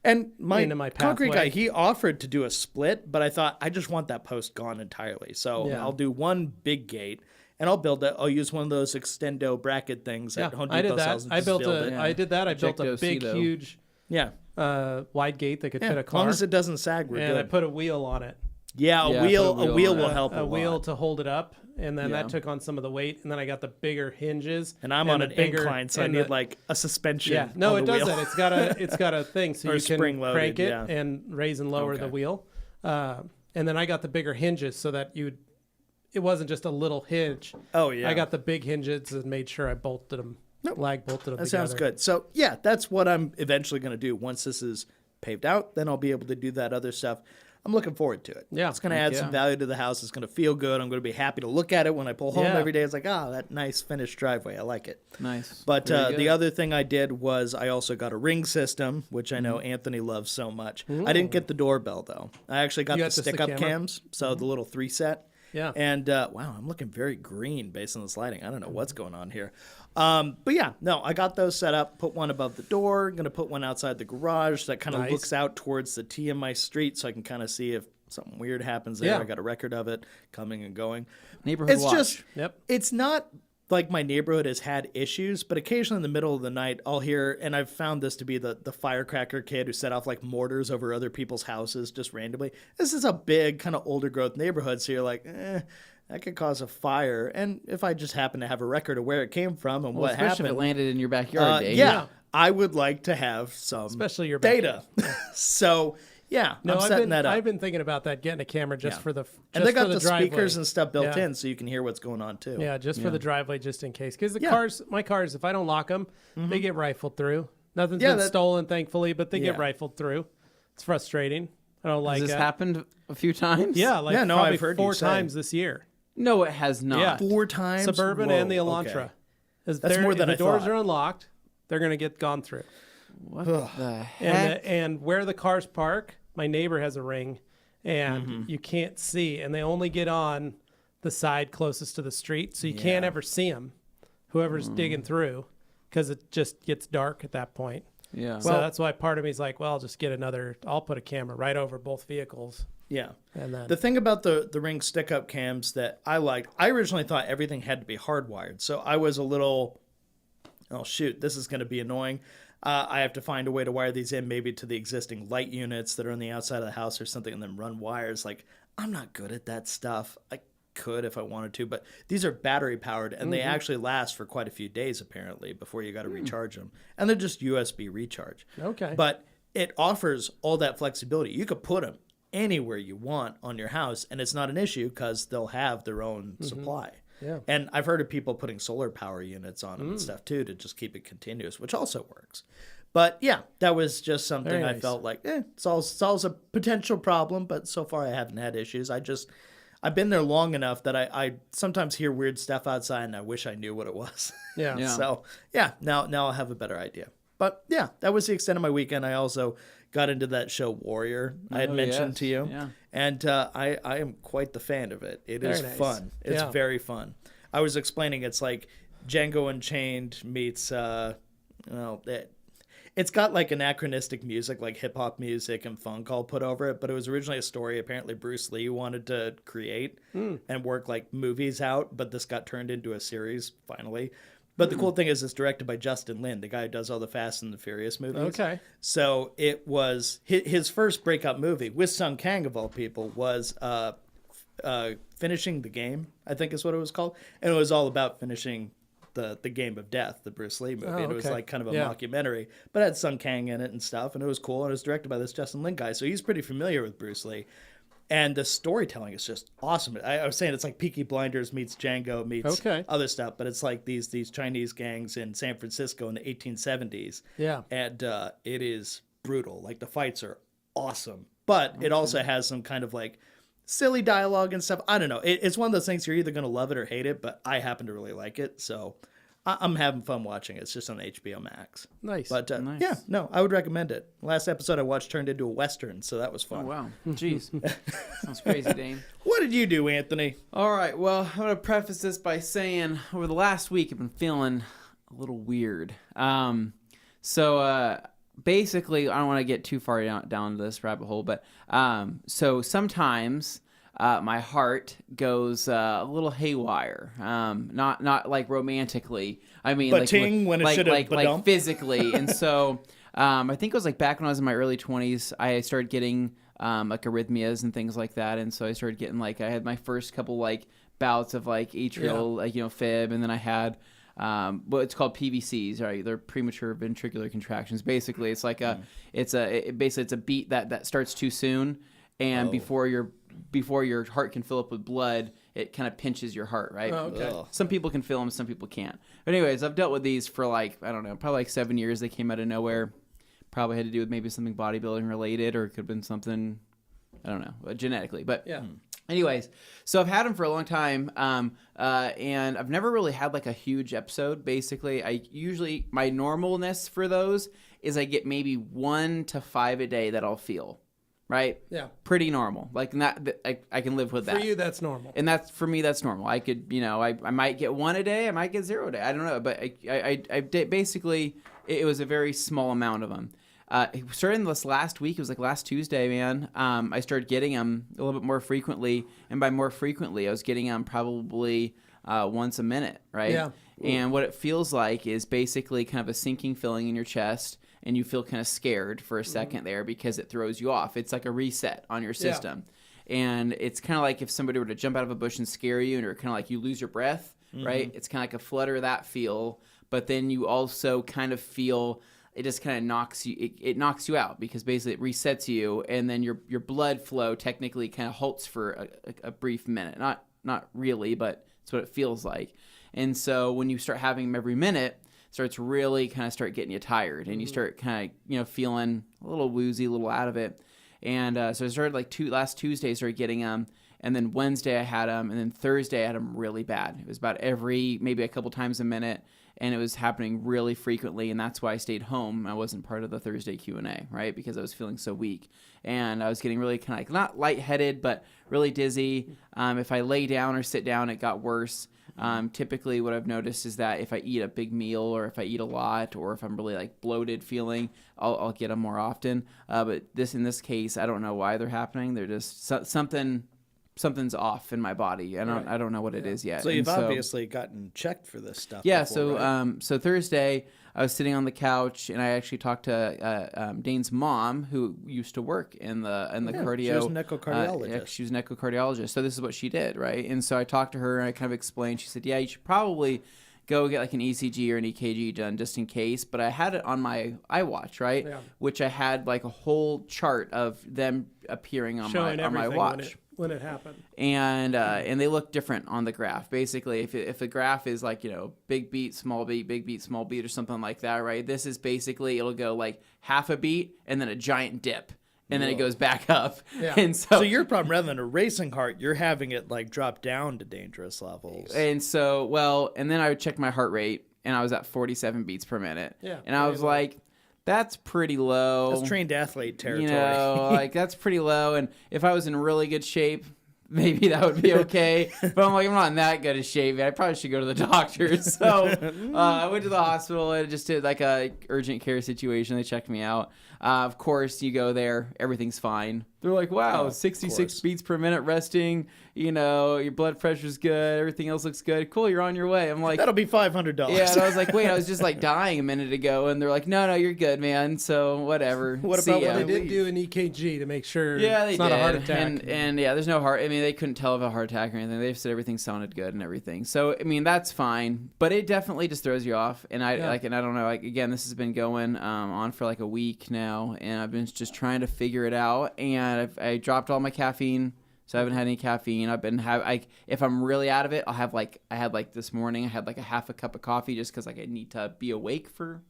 And my into my concrete guy, pathway. he offered to do a split, but I thought I just want that post gone entirely. So I'll do one big gate, and I'll build it. I'll use one of those extendo bracket things that Home Depot I did that. sells. And I just built build it. I did that. I built a Objecto-C, big, though. huge, wide gate that could fit a As car. long as it doesn't sag, we're and I good. put a wheel on it. Yeah, a Yeah, wheel put a wheel will on it. help a wheel lot. to hold it up, and then that took on some of the weight, and then I got the bigger hinges. And I'm on an incline, so I need like a suspension. Yeah, no, on it the doesn't. wheel. It's got a thing, so Or you can spring-loaded, crank it yeah. and raise and lower the wheel. And then I got the bigger hinges so that it wasn't just a little hinge. Oh, yeah. I got the big hinges and made sure I bolted them, lag bolted them That together. sounds good. So, yeah, that's what I'm eventually going to do. Once this is paved out, then I'll be able to do that other stuff. I'm looking forward to it. Yeah. It's going to add some value to the house. It's going to feel good. I'm going to be happy to look at it when I pull home every day. It's like, that nice finished driveway. I like it. Nice. But the other thing I did was I also got a Ring system, which I know Anthony loves so much. I didn't get the doorbell, though. I actually got the stick-up cams, so the little 3-set. Yeah. And, wow, I'm looking very green based on this lighting. I don't know what's going on here. But, yeah, no, I got those set up, put one above the door, going to put one outside the garage that kind of looks out towards the T in my street so I can kind of see if something weird happens there. I got a record of it coming and going. Neighborhood watch. It's not like my neighborhood has had issues, but occasionally in the middle of the night, I'll hear, and I've found this to be the firecracker kid who set off like mortars over other people's houses just randomly. This is a big kind of older growth neighborhood, so you're like, that could cause a fire. And if I just happen to have a record of where it came from and what happened. Especially if it landed in your backyard, Dane. Yeah, I would like to have some especially your data. So, yeah, no, I'm setting that up. I've been thinking about that, getting a camera just for the and they got the driveway. speakers and stuff built in, so you can hear what's going on too. Yeah, just for the driveway, just in case. Because my cars, if I don't lock them, they get rifled through. Nothing's been stolen, thankfully, but they get rifled through. It's frustrating. I don't like it. Has this happened a few times? Yeah, probably I've heard 4 times this year. No, it has not. Yeah. 4 times? Suburban and the Elantra. Okay. That's more than if the doors thought. are unlocked, they're going to get gone through. What the heck? And where the cars park, my neighbor has a Ring, and you can't see, and they only get on the side closest to the street, so you can't ever see them, whoever's digging through, because it just gets dark at that point. Yeah. So that's why part of me is like, well, I'll just get I'll put a camera right over both vehicles. Yeah. And then the thing about the Ring stick-up cams that I liked, I originally thought everything had to be hardwired. So I was a little, oh, shoot, this is going to be annoying. I have to find a way to wire these in maybe to the existing light units that are on the outside of the house or something and then run wires. Like, I'm not good at that stuff. I could if I wanted to, but these are battery powered and they actually last for quite a few days apparently before you got to recharge them. And they're just USB recharge. Okay. But it offers all that flexibility. You could put them anywhere you want on your house and it's not an issue because they'll have their own supply. Yeah. And I've heard of people putting solar power units on them and stuff too to just keep it continuous, which also works. But yeah, that was just something I felt like, solves a potential problem, but so far I haven't had issues. I've been there long enough that I sometimes hear weird stuff outside and I wish I knew what it was. Yeah. So yeah, now I'll have a better idea. But yeah, that was the extent of my weekend. I also got into that show Warrior I had mentioned to you. Yeah. And I am quite the fan of it. It is fun. It's very fun. I was explaining it's like Django Unchained meets, it's got like anachronistic music, like hip hop music and funk all put over it. But it was originally a story apparently Bruce Lee wanted to create and work like movies out. But this got turned into a series finally. But the cool thing is it's directed by Justin Lin, the guy who does all the Fast and the Furious movies. Okay. So it was his first breakout movie with Sung Kang of all people was Finishing the Game, I think is what it was called. And it was all about finishing the Game of Death, the Bruce Lee movie. And it was like kind of a mockumentary, but it had Sung Kang in it and stuff. And it was cool. And it was directed by this Justin Lin guy. So he's pretty familiar with Bruce Lee. And the storytelling is just awesome. I was saying it's like Peaky Blinders meets Django meets other stuff, but it's like these Chinese gangs in San Francisco in the 1870s. Yeah. And it is brutal. Like the fights are awesome, but it also has some kind of like silly dialogue and stuff. I don't know. It's one of those things you're either going to love it or hate it, but I happen to really like it. So I'm having fun watching it. It's just on HBO Max. Nice. But yeah, no, I would recommend it. Last episode I watched turned into a Western, so that was fun. Oh, wow. Jeez. Sounds crazy, Dane. What did you do, Anthony? All right. Well, I'm going to preface this by saying over the last week I've been feeling a little weird. Basically, I don't want to get too far down this rabbit hole, but so sometimes my heart goes a little haywire. Not like romantically. I mean, Ba-ting when it should have like physically. And so I think it was like back when I was in my early 20s, I started getting like arrhythmias and things like that. And so I started getting I had my first couple like bouts of like atrial, like, you know, fib, and then I had what it's called PVCs, right? They're premature ventricular contractions. Basically, it's like it's a beat that starts too soon, and before your heart can fill up with blood, it kind of pinches your heart, right? Oh, okay. Some people can feel them, some people can't. But anyways, I've dealt with these for like, I don't know, probably like 7 years. They came out of nowhere. Probably had to do with maybe something bodybuilding related, or it could have been something, I don't know, genetically. But yeah. Anyways, so I've had them for a long time, and I've never really had like a huge episode. Basically, my normalness for those is I get maybe 1 to 5 a day that I'll feel, right? Yeah. Pretty normal. Like I can live with that. For you, that's normal. And for me, that's normal. I could, you know, I might get 1 a day, I might get 0 a day. I don't know, but I basically it was a very small amount of them. Starting this last week, it was like last Tuesday, man. I started getting them a little bit more frequently, and by more frequently, I was getting them probably once a minute, right? Yeah. And what it feels like is basically kind of a sinking feeling in your chest, and you feel kind of scared for a second there because it throws you off. It's like a reset on your system. Yeah. And it's kind of like if somebody were to jump out of a bush and scare you, and you're kind of like you lose your breath, right? It's kind of like a flutter of that feel, but then you also kind of feel it just kind of knocks you. It knocks you out because basically it resets you, and then your blood flow technically kind of halts for a brief minute. Not really, but it's what it feels like. And so when you start having them every minute, it starts really kind of start getting you tired, and you start kind of feeling a little woozy, a little out of it. And so I started like last Tuesday, I started getting them. And then Wednesday I had them, and then Thursday I had them really bad. It was about maybe a couple times a minute, and it was happening really frequently, and that's why I stayed home. I wasn't part of the Thursday Q&A, right, because I was feeling so weak. And I was getting really kind of like, not lightheaded, but really dizzy. If I lay down or sit down, it got worse. Typically what I've noticed is that if I eat a big meal, or if I eat a lot, or if I'm really like bloated feeling, I'll get them more often. But in this case, I don't know why they're happening. They're just something's off in my body. I don't know what it is yet. So you've obviously gotten checked for this stuff. Yeah. Before, So right? So Thursday I was sitting on the couch, and I actually talked to Dane's mom, who used to work in the cardio. She was an echocardiologist. She was an echocardiologist. So this is what she did, right? And so I talked to her, and I kind of explained. She said, "Yeah, you should probably go get like an ECG or an EKG done just in case." But I had it on my iWatch, right? Yeah. Which I had like a whole chart of them appearing on my watch. When it happened, and they look different on the graph. Basically, if the graph is like, you know, big beat, small beat, or something like that, right? This is basically, it'll go like half a beat and then a giant dip, and then it goes back up. Yeah. And so your problem, rather than a racing heart, you're having it like drop down to dangerous levels. And so, and then I would check my heart rate, and I was at 47 beats per minute. Yeah. And I was like, that's pretty low. That's trained athlete territory. You know, like that's pretty low. And if I was in really good shape, maybe that would be okay. But I'm like, I'm not in that good a shape. I probably should go to the doctor. So I went to the hospital, and just did like a urgent care situation. They checked me out. Of course, you go there, everything's fine. They're like, wow, 66 beats per minute resting. You know, your blood pressure's good. Everything else looks good. Cool, you're on your way. I'm like, that'll be $500. Yeah, and I was like, wait, I was just like dying a minute ago. And they're like, no, you're good, man. So whatever. What about when they did do an EKG to make sure it's not a heart attack? And yeah, there's no heart. I mean, they couldn't tell of a heart attack or anything. They said everything sounded good and everything. So, I mean, that's fine. But it definitely just throws you off. And I don't know. Like, again, this has been going on for like a week now. And I've been just trying to figure it out. And I dropped all my caffeine. So I haven't had any caffeine. I've been if I'm really out of it, I had like this morning, I had like a half a cup of coffee just because like I need to be awake for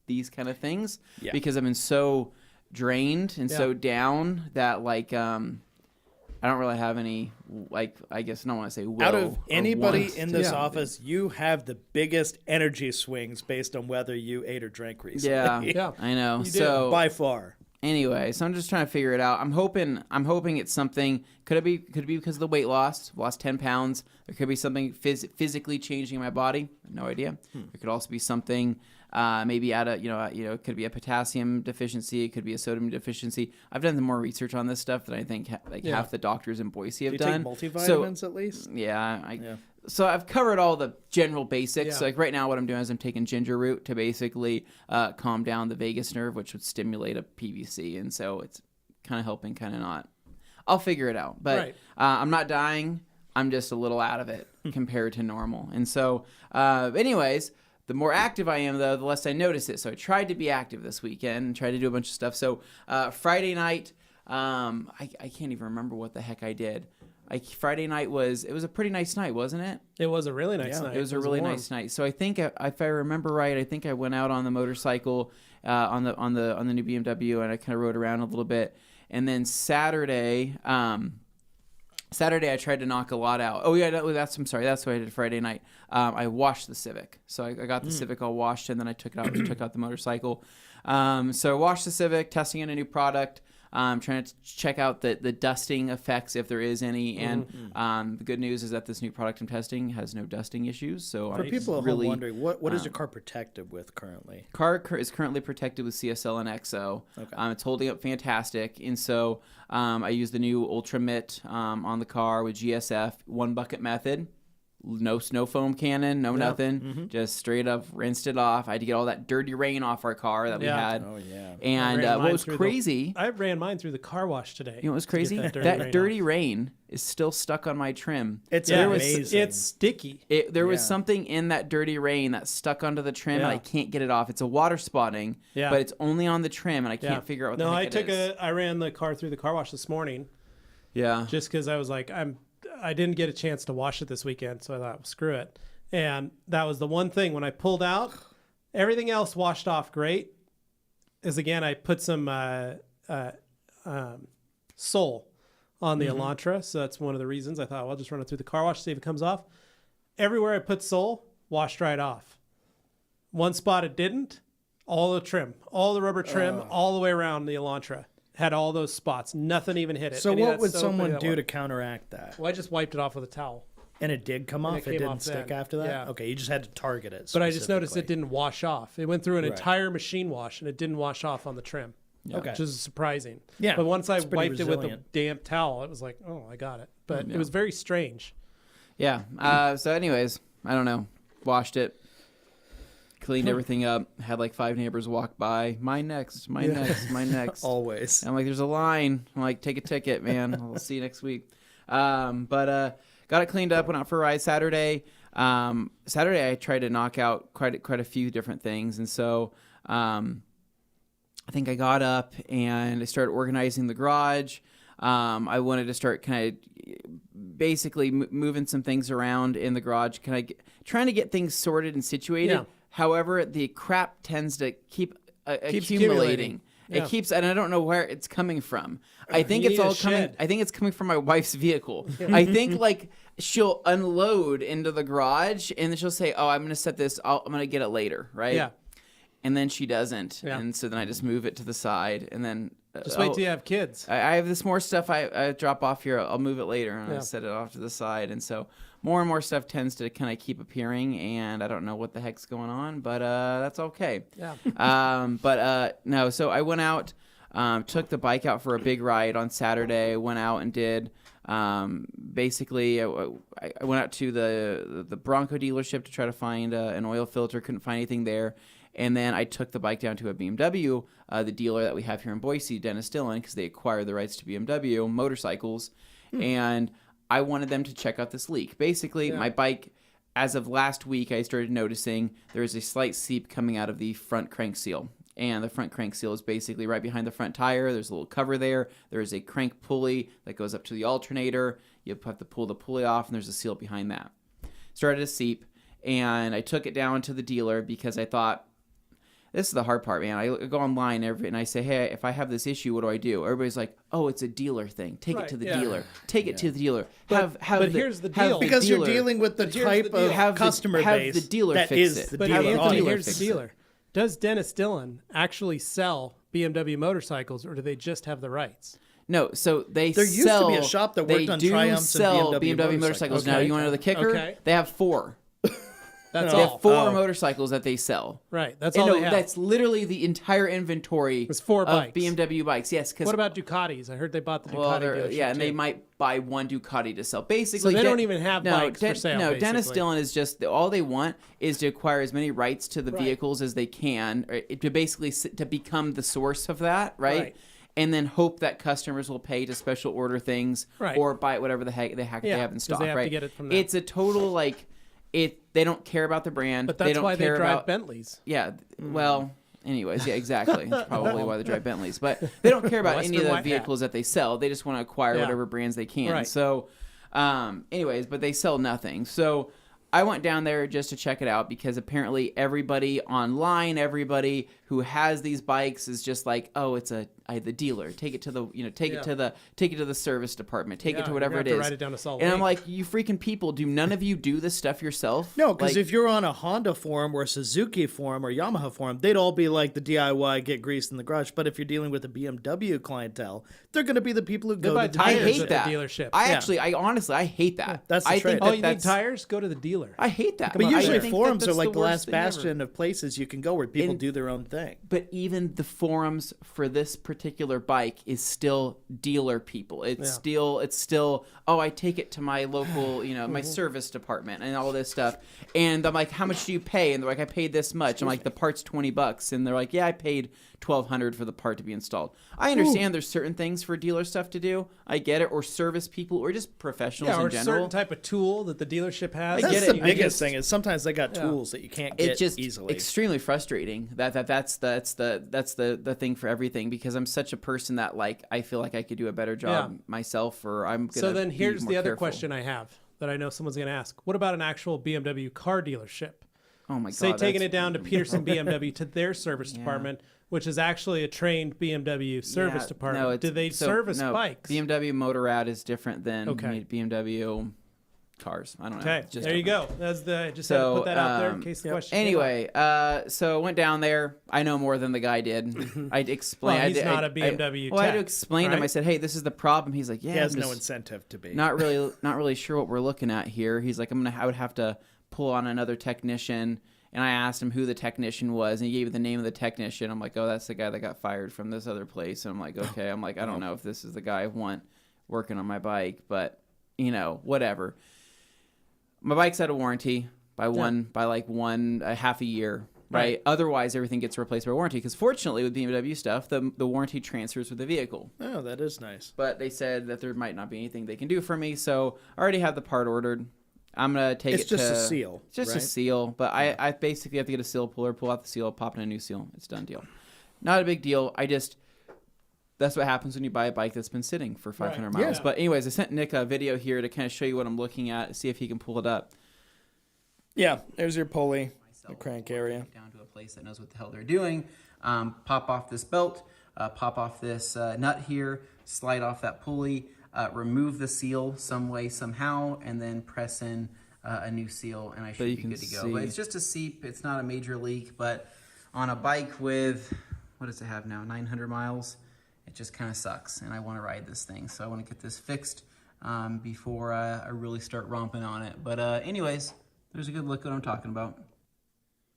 these kind of things. Yeah. Because I've been so drained and so down that like I don't really have any, like, I guess I don't want to say will. Out of anybody in this office, you have the biggest energy swings based on whether you ate or drank recently. Yeah, I know. You do, by far. Anyway, so I'm just trying to figure it out. I'm hoping it's something. Could it be because of the weight loss? Lost 10 pounds. There could be something physically changing my body. No idea. There could also be something. Maybe it could be a potassium deficiency. It could be a sodium deficiency. I've done more research on this stuff than I think half the doctors in Boise have done. Do you take multivitamins at least? Yeah. So I've covered all the general basics. Yeah. So like right now what I'm doing is I'm taking ginger root to basically calm down the vagus nerve, which would stimulate a PVC. And so it's kind of helping, kind of not. I'll figure it out. But I'm not dying. I'm just a little out of it compared to normal. And so, anyways, the more active I am, though, the less I notice it. So I tried to be active this weekend and tried to do a bunch of stuff. So Friday night, I can't even remember what the heck I did. Friday night was a pretty nice night, wasn't it? It was a really nice night. It was a really nice night. So I think if I remember right, I think I went out on the motorcycle on the new BMW, and I kind of rode around a little bit. And then Saturday, I tried to knock a lot out. Oh yeah, that's what I did Friday night. I washed the Civic. So I got the Civic all washed, and then I took it out took out the motorcycle. So I washed the Civic, testing in a new product. Trying to check out the dusting effects if there is any, and the good news is that this new product I'm testing has no dusting issues. So for people at home wondering, what is your car protected with currently? Car is currently protected with CSL and XO. Okay. It's holding up fantastic, and so I use the new Ultra Mitt on the car with GSF 1 bucket method. No snow foam cannon, nothing. Just straight up rinsed it off. I had to get all that dirty rain off our car that we had. Oh, yeah. And what was crazy... I ran mine through the car wash today. You know what was crazy? That dirty rain is still stuck on my trim. It's amazing. It's sticky. There was something in that dirty rain that stuck onto the trim, and I can't get it off. It's a water spotting, but it's only on the trim, and I can't figure out what the heck it is. I ran the car through the car wash this morning. Yeah. Just because I was like, I didn't get a chance to wash it this weekend, so I thought, well, screw it. And that was the one thing when I pulled out, everything else washed off great. Is again, I put some Sol on the Elantra, so that's one of the reasons I thought, well, I'll just run it through the car wash, see if it comes off. Everywhere I put Sol, washed right off. One spot it didn't. All the trim, all the rubber trim, all the way around the Elantra. Had all those spots. Nothing even hit it. So what would someone do to counteract that? Well, I just wiped it off with a towel. And it did come off? It didn't stick after that? Yeah. Okay, you just had to target it But I just noticed it didn't wash off. It went through an entire machine wash, and it didn't wash off on the trim. Yeah. Okay. Which is surprising. Yeah. But once I wiped it with a damp towel, it was like, oh, I got it. But it was very strange. Yeah. So anyways, I don't know. Washed it. Cleaned everything up. Had like 5 neighbors walk by. Mine next. Always. And I'm like, there's a line. I'm like, take a ticket, man. I'll see you next week. But got it cleaned up. Went out for a ride Saturday. Saturday I tried to knock out quite a few different things, and so I think I got up and I started organizing the garage. I wanted to start kind of basically moving some things around in the garage, trying to get things sorted and situated. Yeah. However, the crap tends to keep accumulating. Yeah. It keeps, and I don't know where it's coming from. I think it's all coming. I think it's coming from my wife's vehicle. I think like she'll unload into the garage, and then she'll say, "Oh, I'm going to set this. I'm going to get it later, right?" Yeah. And then she doesn't, and so then I just move it to the side, and then just wait till you have kids. I have this more stuff I drop off here. I'll move it later, and I set it off to the side, and so more and more stuff tends to kind of keep appearing, and I don't know what the heck's going on, but that's okay. Yeah. No, so I went out, took the bike out for a big ride on Saturday. Went out and did basically I went out to the Bronco dealership to try to find an oil filter. Couldn't find anything there. And then I took the bike down to a BMW, the dealer that we have here in Boise, Dennis Dillon, because they acquired the rights to BMW motorcycles. And I wanted them to check out this leak. Basically, my bike, as of last week, I started noticing there is a slight seep coming out of the front crank seal. And the front crank seal is basically right behind the front tire. There's a little cover there. There is a crank pulley that goes up to the alternator. You have to pull the pulley off, and there's a seal behind that. Started to seep, and I took it down to the dealer because I thought, this is the hard part, man. I go online and I say, hey, if I have this issue, what do I do? Everybody's like, oh, it's a dealer thing. Take it to the dealer. Take it to the dealer. But here's the deal. Because you're dealing with the type of customer base the dealer that fix is it. the But dealer. Anthony, here's the dealer. Does Dennis Dillon actually sell BMW motorcycles, or do they just have the rights? No, so there used to be a shop that worked on Triumphs and BMW motorcycles. Okay. Now, you want to know the kicker? Okay. They have 4. That's They all. have 4 motorcycles that they sell. Right. That's all they have. That's literally the entire inventory It's 4 bikes. of BMW bikes. Yes. What about Ducatis? I heard they bought the Ducati dealership yeah, and too. they might buy 1 Ducati to sell. Basically, so they don't even have bikes for sale. No, basically. Dennis Dillon is just all they want is to acquire as many rights to the vehicles as they can, to basically to become the source of that, right? and then hope that customers will pay to special order things or buy whatever the heck they have in stock. They have right? to get it from them. It's a total they don't care about the brand. But that's they don't why care they drive about, Bentleys. Yeah. Well. Anyways, yeah, exactly. That's probably why they drive Bentleys. But they don't care about any of the vehicles that they sell. They just want to acquire whatever brands they can. Right. So, anyways, but they sell nothing. So I went down there just to check it out because apparently everybody online, everybody who has these bikes is just like, oh, it's the dealer. Take it to the take it to the service department. Take it to whatever it is. Write it down to Salt and Lake. I'm like, you freaking people, do none of you do this stuff yourself? No, because if you're on a Honda forum or a Suzuki forum or Yamaha forum, they'd all be like the DIY, get greased in the garage. But if you're dealing with a BMW clientele, they're going to be the people who go to the I dealership. hate that. Dealership. I honestly, I hate that. That's the I trade. think you need tires? Go to the dealer. I hate that. But usually I think forums are that's like the worst last thing ever. bastion of places you can go where people do their own thing. But even the forums for this particular bike is still dealer people. It's still oh, I take it to my local, my service department and all this stuff. And I'm like, how much do you pay? And they're like, I paid this much. I'm like, the part's $20. And they're like, yeah, I paid $1,200 for the part to be installed. I understand there's certain things for dealer stuff to do. I get it. Or service people or just professionals in or general. certain type of tool that the dealership has. That's the biggest thing is sometimes they got tools that you can't get it's just easily. Extremely frustrating. That's the thing for everything because I'm such a person that I feel like I could do a better job myself or I'm gonna. So then here's be the more other careful. question I have that I know someone's going to ask. What about an actual BMW car dealership? Oh my god! Say taking it down to Peterson BMW to their service department, which is actually a trained BMW service department. No, do they service bikes? BMW Motorrad is different than Okay. BMW cars. I don't know. Okay, It's just there you different. go. Just had to put that out there in case the question came up. Anyway, so went down there. I know more than the guy did. I explained. Well, he's not a BMW I had to tech, explain to him. I said, "Hey, this is the problem." He's like, "Yeah." He has I'm no just incentive to be. not really sure what we're looking at here. He's like, I would have to pull on another technician. And I asked him who the technician was, and he gave me the name of the technician. I'm like, oh, that's the guy that got fired from this other place. And I'm like, okay. I'm like, I don't know if this is the guy I want working on my bike, but whatever. My bike's out of warranty by half a year, right? Otherwise, everything gets replaced by warranty. Because fortunately, with BMW stuff, the warranty transfers with the vehicle. Oh, that is nice. But they said that there might not be anything they can do for me, so I already have the part ordered. I'm going to take It's just a seal. It's just a seal, but I basically have to get a seal puller, pull out the seal, pop in a new seal. It's a done deal. Not a big deal. That's what happens when you buy a bike that's been sitting for 500 miles. Yeah. But anyways, I sent Nick a video here to kind of show you what I'm looking at, see if he can pull it up. Yeah, there's your pulley, the crank area. Down to a place that knows what the hell they're doing. Pop off this belt, pop off this nut here, slide off that pulley, remove the seal some way, somehow, and then press in a new seal, and I should be good to go. But it's just a seep. It's not a major leak, but on a bike with, what does it have now, 900 miles, it just kind of sucks, and I want to ride this thing. So I want to get this fixed before I really start romping on it. But anyways, there's a good look at what I'm talking about.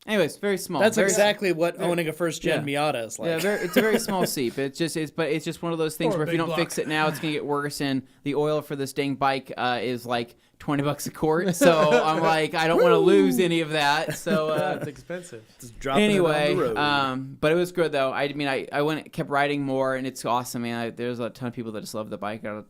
Anyways, very small. That's exactly what owning a first-gen Miata is like. Yeah, it's a very small seep. It's just one of those things where if you don't fix it now, it's gonna get worse. And the oil for this dang bike is like $20 a quart. So I'm like, I don't want to lose any of that. So it's expensive. Just dropping it on the road. But it was good though. I mean, I kept riding more, and it's awesome, man. There's a ton of people that just love the bike. I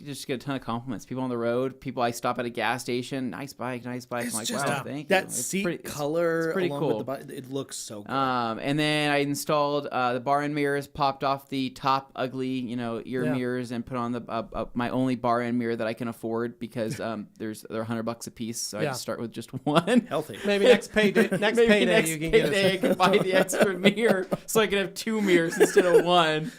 just get a ton of compliments. People on the road, people I stop at a gas station. Nice bike, nice bike. I'm like, wow, thank you. That seat color, it's pretty along cool. with the bike, it looks so good. And then I installed the bar end mirrors, popped off the top ugly, ear mirrors, and put on the my only bar end mirror that I can afford because they're $100 a piece. So I just start with just one. Healthy. Maybe next payday, you can get I can buy the extra mirror so I can have two mirrors instead of one.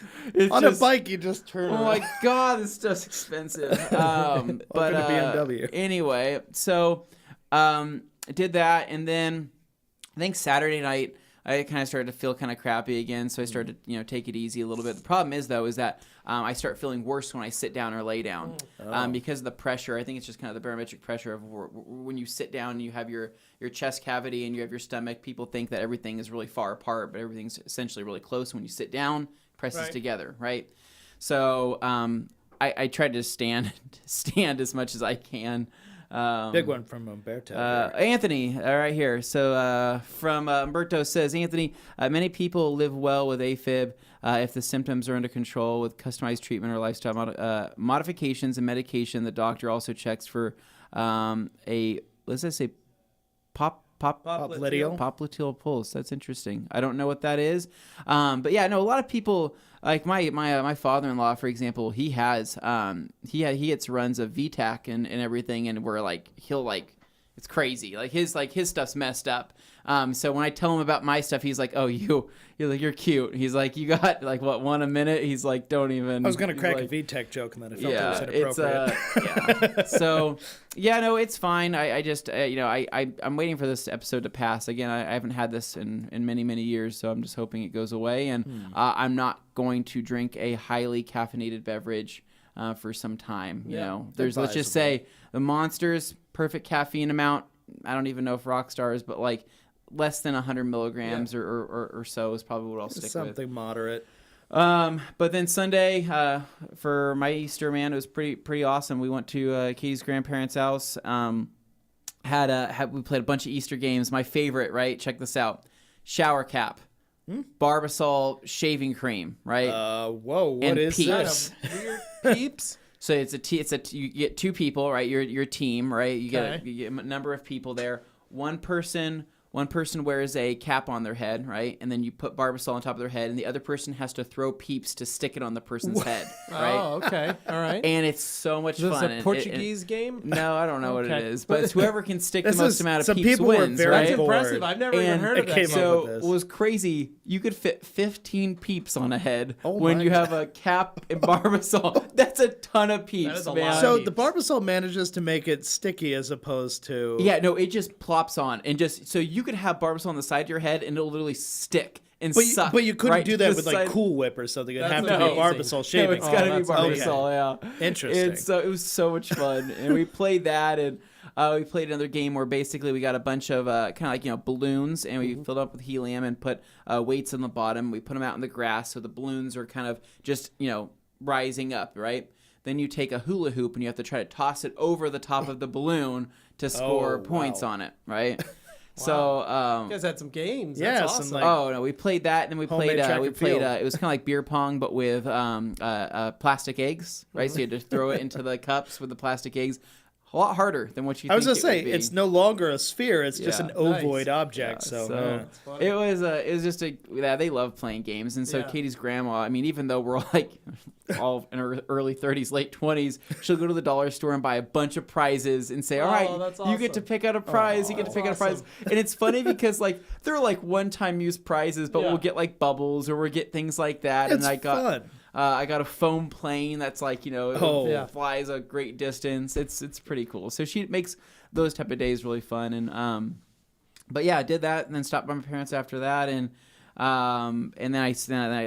On a bike, you just turn. Oh my god, this stuff's expensive. But BMW. Anyway, so I did that, and then I think Saturday night I kind of started to feel kind of crappy again, so I started to take it easy a little bit. The problem is though is that I start feeling worse when I sit down or lay down because of the pressure. I think it's just kind of the barometric pressure of when you sit down and you have your chest cavity and you have your stomach. People think that everything is really far apart, but everything's essentially really close. When you sit down, presses together, right? So I tried to stand as much as I can. Big one from Umberto. Anthony, right here. So from Umberto says, Anthony, many people live well with AFib if the symptoms are under control with customized treatment or lifestyle modifications and medication. The doctor also checks for popliteal pulse. That's interesting. I don't know what that is. But yeah, no, a lot of people, like my father-in-law, for example, he gets runs of VTAC and everything, and we're like, it's crazy. Like his stuff's messed up. So when I tell him about my stuff, he's like, "Oh, you're cute." He's like, "You got like what, 1 a minute?" He's like, "Don't even." I was gonna crack a VTech joke, and then I felt it was inappropriate. Yeah. So yeah, no, it's fine. I just I'm waiting for this episode to pass. Again, I haven't had this in many years, so I'm just hoping it goes away. And I'm not going to drink a highly caffeinated beverage for some time. You know, let's just say the Monsters, perfect caffeine amount. I don't even know if Rockstar is, but like less than 100 milligrams or so is probably what I'll stick with. Something moderate. But then Sunday, for my Easter, man, it was pretty awesome. We went to Katie's grandparents' house. We played a bunch of Easter games. My favorite, right? Check this out: shower cap, Barbasol shaving cream, right? Whoa, what and is Peeps. this? Weird Peeps. So you get two people, right? Your team, right? You get a number of people there. One person wears a cap on their head, right? And then you put Barbasol on top of their head, and the other person has to throw Peeps to stick it on the person's head, right? Oh, okay. All right. And it's so much fun. Is this a Portuguese game? No, I don't know what it is. But it's whoever can stick the This most is- amount of some Peeps people were wins, very right? That's bored. impressive. I've never even And heard of it that. came game. up So with it this. was crazy. You could fit 15 Peeps on a head Oh when my you have a cap and Barbasol. That's a ton of Peeps, That is a man. lot. So Peeps. the Barbasol manages to make it sticky as opposed to... Yeah, no, it just plops on, and just so you could have Barbasol on the side of your head, and it'll literally stick and suck. But you couldn't right do to that the with like side. Cool Whip or something. It'd have That's to be amazing. Barbasol shaving. No, it's got to be that's okay. Barbasol. Yeah, Interesting. And so it was so much fun, and we played that, and we played another game where basically we got a bunch of kind of like balloons, and we filled up with helium and put weights on the bottom. We put them out in the grass, so the balloons are kind of just rising up, right? Then you take a hula hoop and you have to try to toss it over the top of the balloon to score points on it, right? So You guys had some games. Yeah, That's some, awesome. like- oh no, we played that, and then we Homemade played track and field. it was kind of like beer pong, but with plastic eggs, right? So you had to throw it into the cups with the plastic eggs. A lot harder than what you. I was think gonna it say would be. it's no longer a sphere; it's just Yeah. an ovoid object. Yeah, So, it was just they love playing games, and so Yeah. Katie's grandma. I mean, even though we're like all in our early 30s, late 20s, she'll go to the dollar store and buy a bunch of prizes and say, "All right, that's you get to awesome. pick out a prize. You get to pick out a prize." And it's funny because like they're like one-time use prizes, but Yeah. we'll get like bubbles or we'll get things like that. It's and fun. I got a foam plane that's like, Oh. Yeah. flies a great distance. It's pretty cool. So she makes those type of days really fun. And but yeah, I did that and then stopped by my parents after that. And then I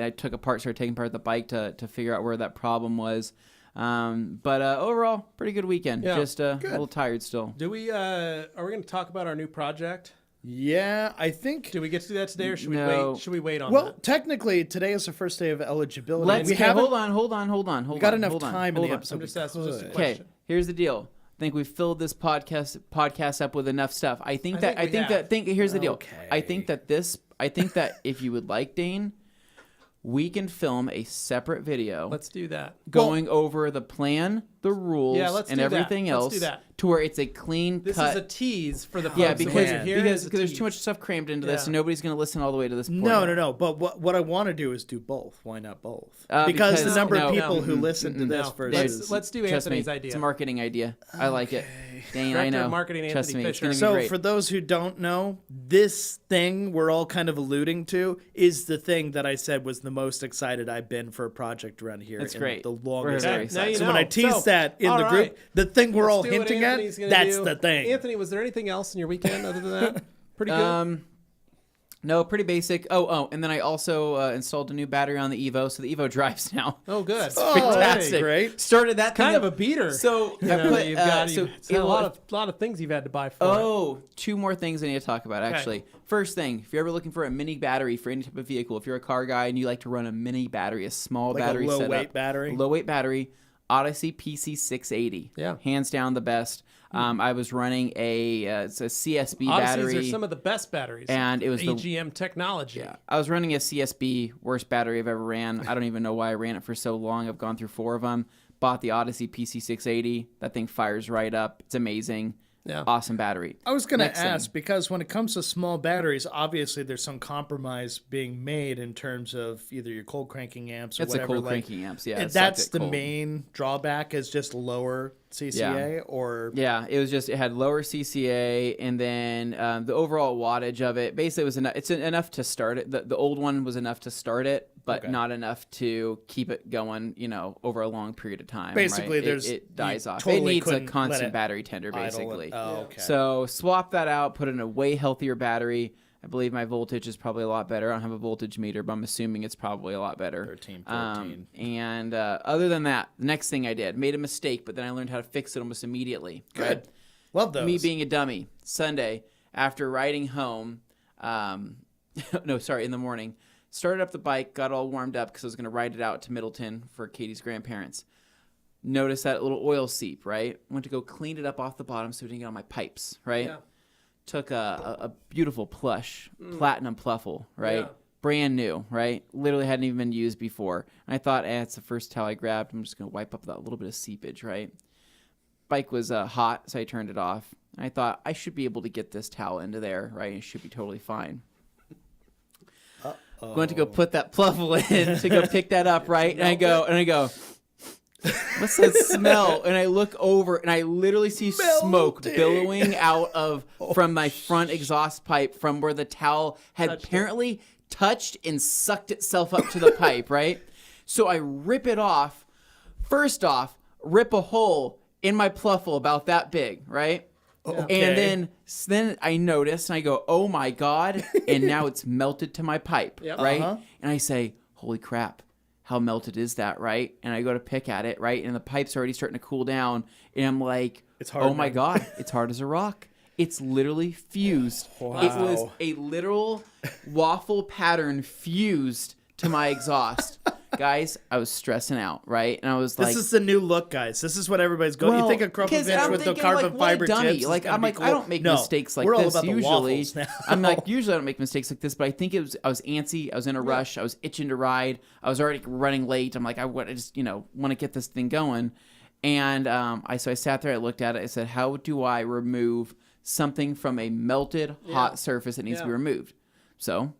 took started taking apart the bike to figure out where that problem was. But overall, pretty good weekend. Yeah. Just a little tired still. Do we? Are we going to talk about our new project? yeah, I think. Do we get to do that today, or should we No. wait? Should we wait on Well, that? technically, today is the first day of eligibility. Let's we okay, haven't. hold on. We got enough time in the episode. I'm just asking just a Good. question. Okay, here's the deal. I think we've filled this podcast up with enough stuff. Here's the deal. Okay. I think that if you would like, Dane, we can film a separate video Let's do that. going over the plan, the rules, Yeah, let's and do that. everything Let's else do that. to where it's a clean This cut. is a tease for the yeah, folks that because listen here. because It's a there's tease. too much stuff crammed into this, Yeah. and nobody's going to listen all the way to this point. No. But what I want to do is do both. Why not both? Because- because the number no, of people no, who listen to this No. versus. Let's do Trust Anthony's me, idea. It's a marketing idea. I like it. Dane, Director I of know. Marketing, Trust Anthony me, it's Fisher. going to be So, great. for those who don't know, this thing we're all kind of alluding to is the thing that I said was the most excited I've been for a project around here. That's in great. The We're longest very time. excited. Now you So when I know. teased So, that in all the group, right. the thing we're all Let's do what hinting at, Anthony's gonna that's do. the thing. Anthony, was there anything else in your weekend other than that? Pretty good. No, pretty basic. Oh, and then I also installed a new battery on the Evo, so the Evo drives now. Oh, good. Fantastic. great. Started that Kind thing of a up. beater. So You I know, put, you've got so it's a lot of things you've had to buy for it. Oh, two more things I need to talk about, actually. First thing, if you're ever looking for a mini battery for any type of vehicle, if you're a car guy and you like to run a mini battery, a small Like a battery low setup, weight battery? low weight battery, Odyssey PC680. Yeah. Hands down the best. I was running it's a CSB Odysseys battery. are some of the best batteries. And it was the AGM technology. Yeah, I was running a CSB, worst battery I've ever ran. I don't even know why I ran it for so long. I've gone through 4 of them. Bought the Odyssey PC680. That thing fires right up. It's amazing. Yeah. Awesome battery. I was going to ask, because when it comes to small batteries, obviously there's some compromise being made in terms of either your cold cranking amps or It's whatever. a cold cranking amps, yeah. And that's the main drawback, is just lower CCA or... Yeah, it had lower CCA, and then the overall wattage of it, basically was enough. It's enough to start it. The old one was enough to start it, but not enough to keep it going, over a long period of time. Basically, right? it dies off. Totally it needs a constant battery tender, basically. Okay. So swap that out, put in a way healthier battery. I believe my voltage is probably a lot better. I don't have a voltage meter, but I'm assuming it's probably a lot better. 13, 14. And other than that, the next thing I did, made a mistake, but then I learned how to fix it almost immediately. Good. Right? Love those. Me being a dummy. Sunday, after riding home, in the morning, started up the bike, got all warmed up because I was going to ride it out to Middleton for Katie's grandparents. Noticed that little oil seep, right? Went to go clean it up off the bottom so it didn't get on my pipes, right? Yeah. Took a beautiful plush platinum pluffle, right? Yeah. Brand new, right? Literally hadn't even been used before. And I thought, it's the first towel I grabbed. I'm just going to wipe up that little bit of seepage, right? Bike was hot, so I turned it off. And I thought, I should be able to get this towel into there, right? It should be totally fine. Going to go put that pluffle in to go pick that up, right? And I go, what's that smell? And I look over and I literally see smoke billowing out from my front exhaust pipe from where the towel had apparently touched and sucked itself up to the pipe, right? So I rip it off. First off, rip a hole in my pluffle about that big, right? Okay. And then I notice and I go, oh my God. And now it's melted to my pipe, right? And I say, holy crap. How melted is that, right? And I go to pick at it, right? And the pipe's already starting to cool down. And I'm like, it's hard, oh my God, it's hard as a rock. It's literally fused. Wow. It was a literal waffle pattern fused to my exhaust. Guys, I was stressing out, right? And I was like, this is the new look, guys. This is what everybody's going. Well, you think of Krovach with the carbon fiber tips? Like, I'm like, cool. I don't make mistakes like we're all this about the usually. waffles now. I'm like, usually I don't make mistakes like this, but I think I was antsy. I was in a rush. I was itching to ride. I was already running late. I'm like, I just want to get this thing going. And I sat there. I looked at it. I said, how do I remove something from a melted hot surface that needs to be removed? So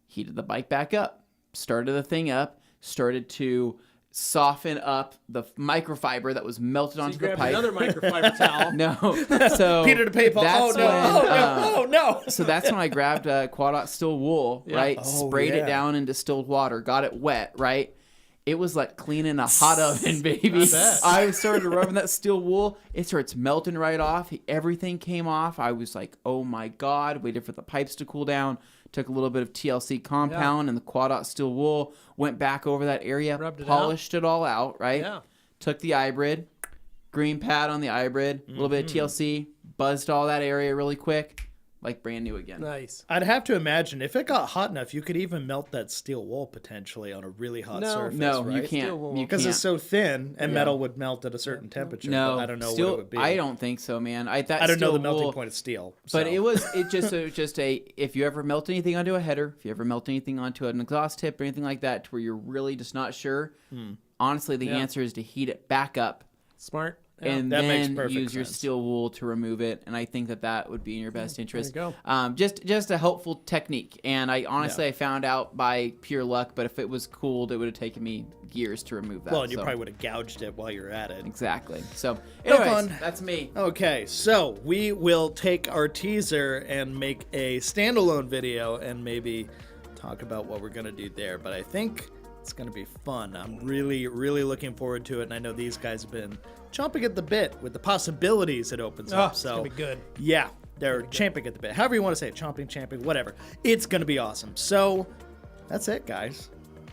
heated the bike back up, started the thing up, started to soften up the microfiber that was melted onto the pipe. Another microfiber towel. No. So Peter to paper. Oh no. So that's when I grabbed Quad Still Wool, right? Sprayed it down in distilled water, got it wet, right? It was like cleaning a hot oven, baby. I started rubbing that steel wool. It starts melting right off. Everything came off. I was like, oh my God. Waited for the pipes to cool down. Took a little bit of TLC compound and the Quad Steel Wool. Went back over that area. Polished it all out, right? Yeah. Took the iBrid. Green pad on the iBrid. A little bit of TLC. Buzzed all that area really quick. Like brand new again. Nice. I'd have to imagine if it got hot enough, you could even melt that steel wool potentially on a really hot surface. No, right? you can't. Because it's so thin, and metal would melt at a certain temperature. No, I don't know steel, what it would be. I don't think so, man. I don't know the melting point of steel. But it just if you ever melt anything onto a header, if you ever melt anything onto an exhaust tip or anything like that, to where you're really just not sure. Honestly, the answer is to heat it back up. Smart. And that makes then perfect use your sense. steel wool to remove it, and I think that would be in your best interest. There you Just a helpful technique, and I honestly I found out by pure luck. But if it was cooled, it would have taken me years to remove that. Well, and you probably would have gouged it while you're at it. Exactly. So, No anyways, fun. that's me. Okay, so we will take our teaser and make a standalone video and maybe talk about what we're going to do there. But I think it's going to be fun. I'm really, really looking forward to it. And I know these guys have been chomping at the bit with the possibilities it opens up. So it's going to be good. Yeah, they're champing at the bit. However you want to say it, chomping, champing, whatever. It's going to be awesome. So that's it, guys.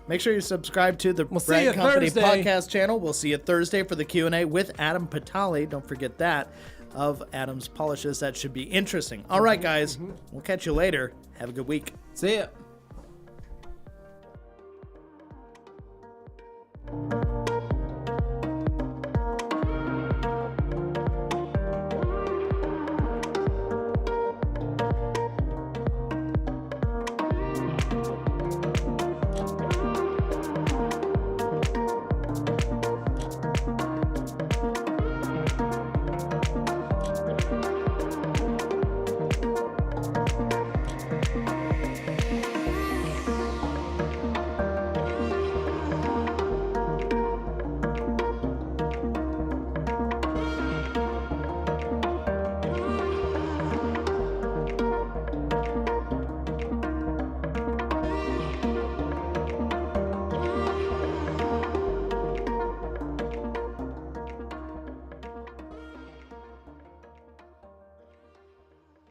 Make sure you subscribe to the Brad Company Thursday. podcast channel. We'll see you Thursday for the Q&A with Adam Patali. Don't forget that, of Adam's polishes. That should be interesting. All right, guys. We'll catch you later. Have a good week. See ya.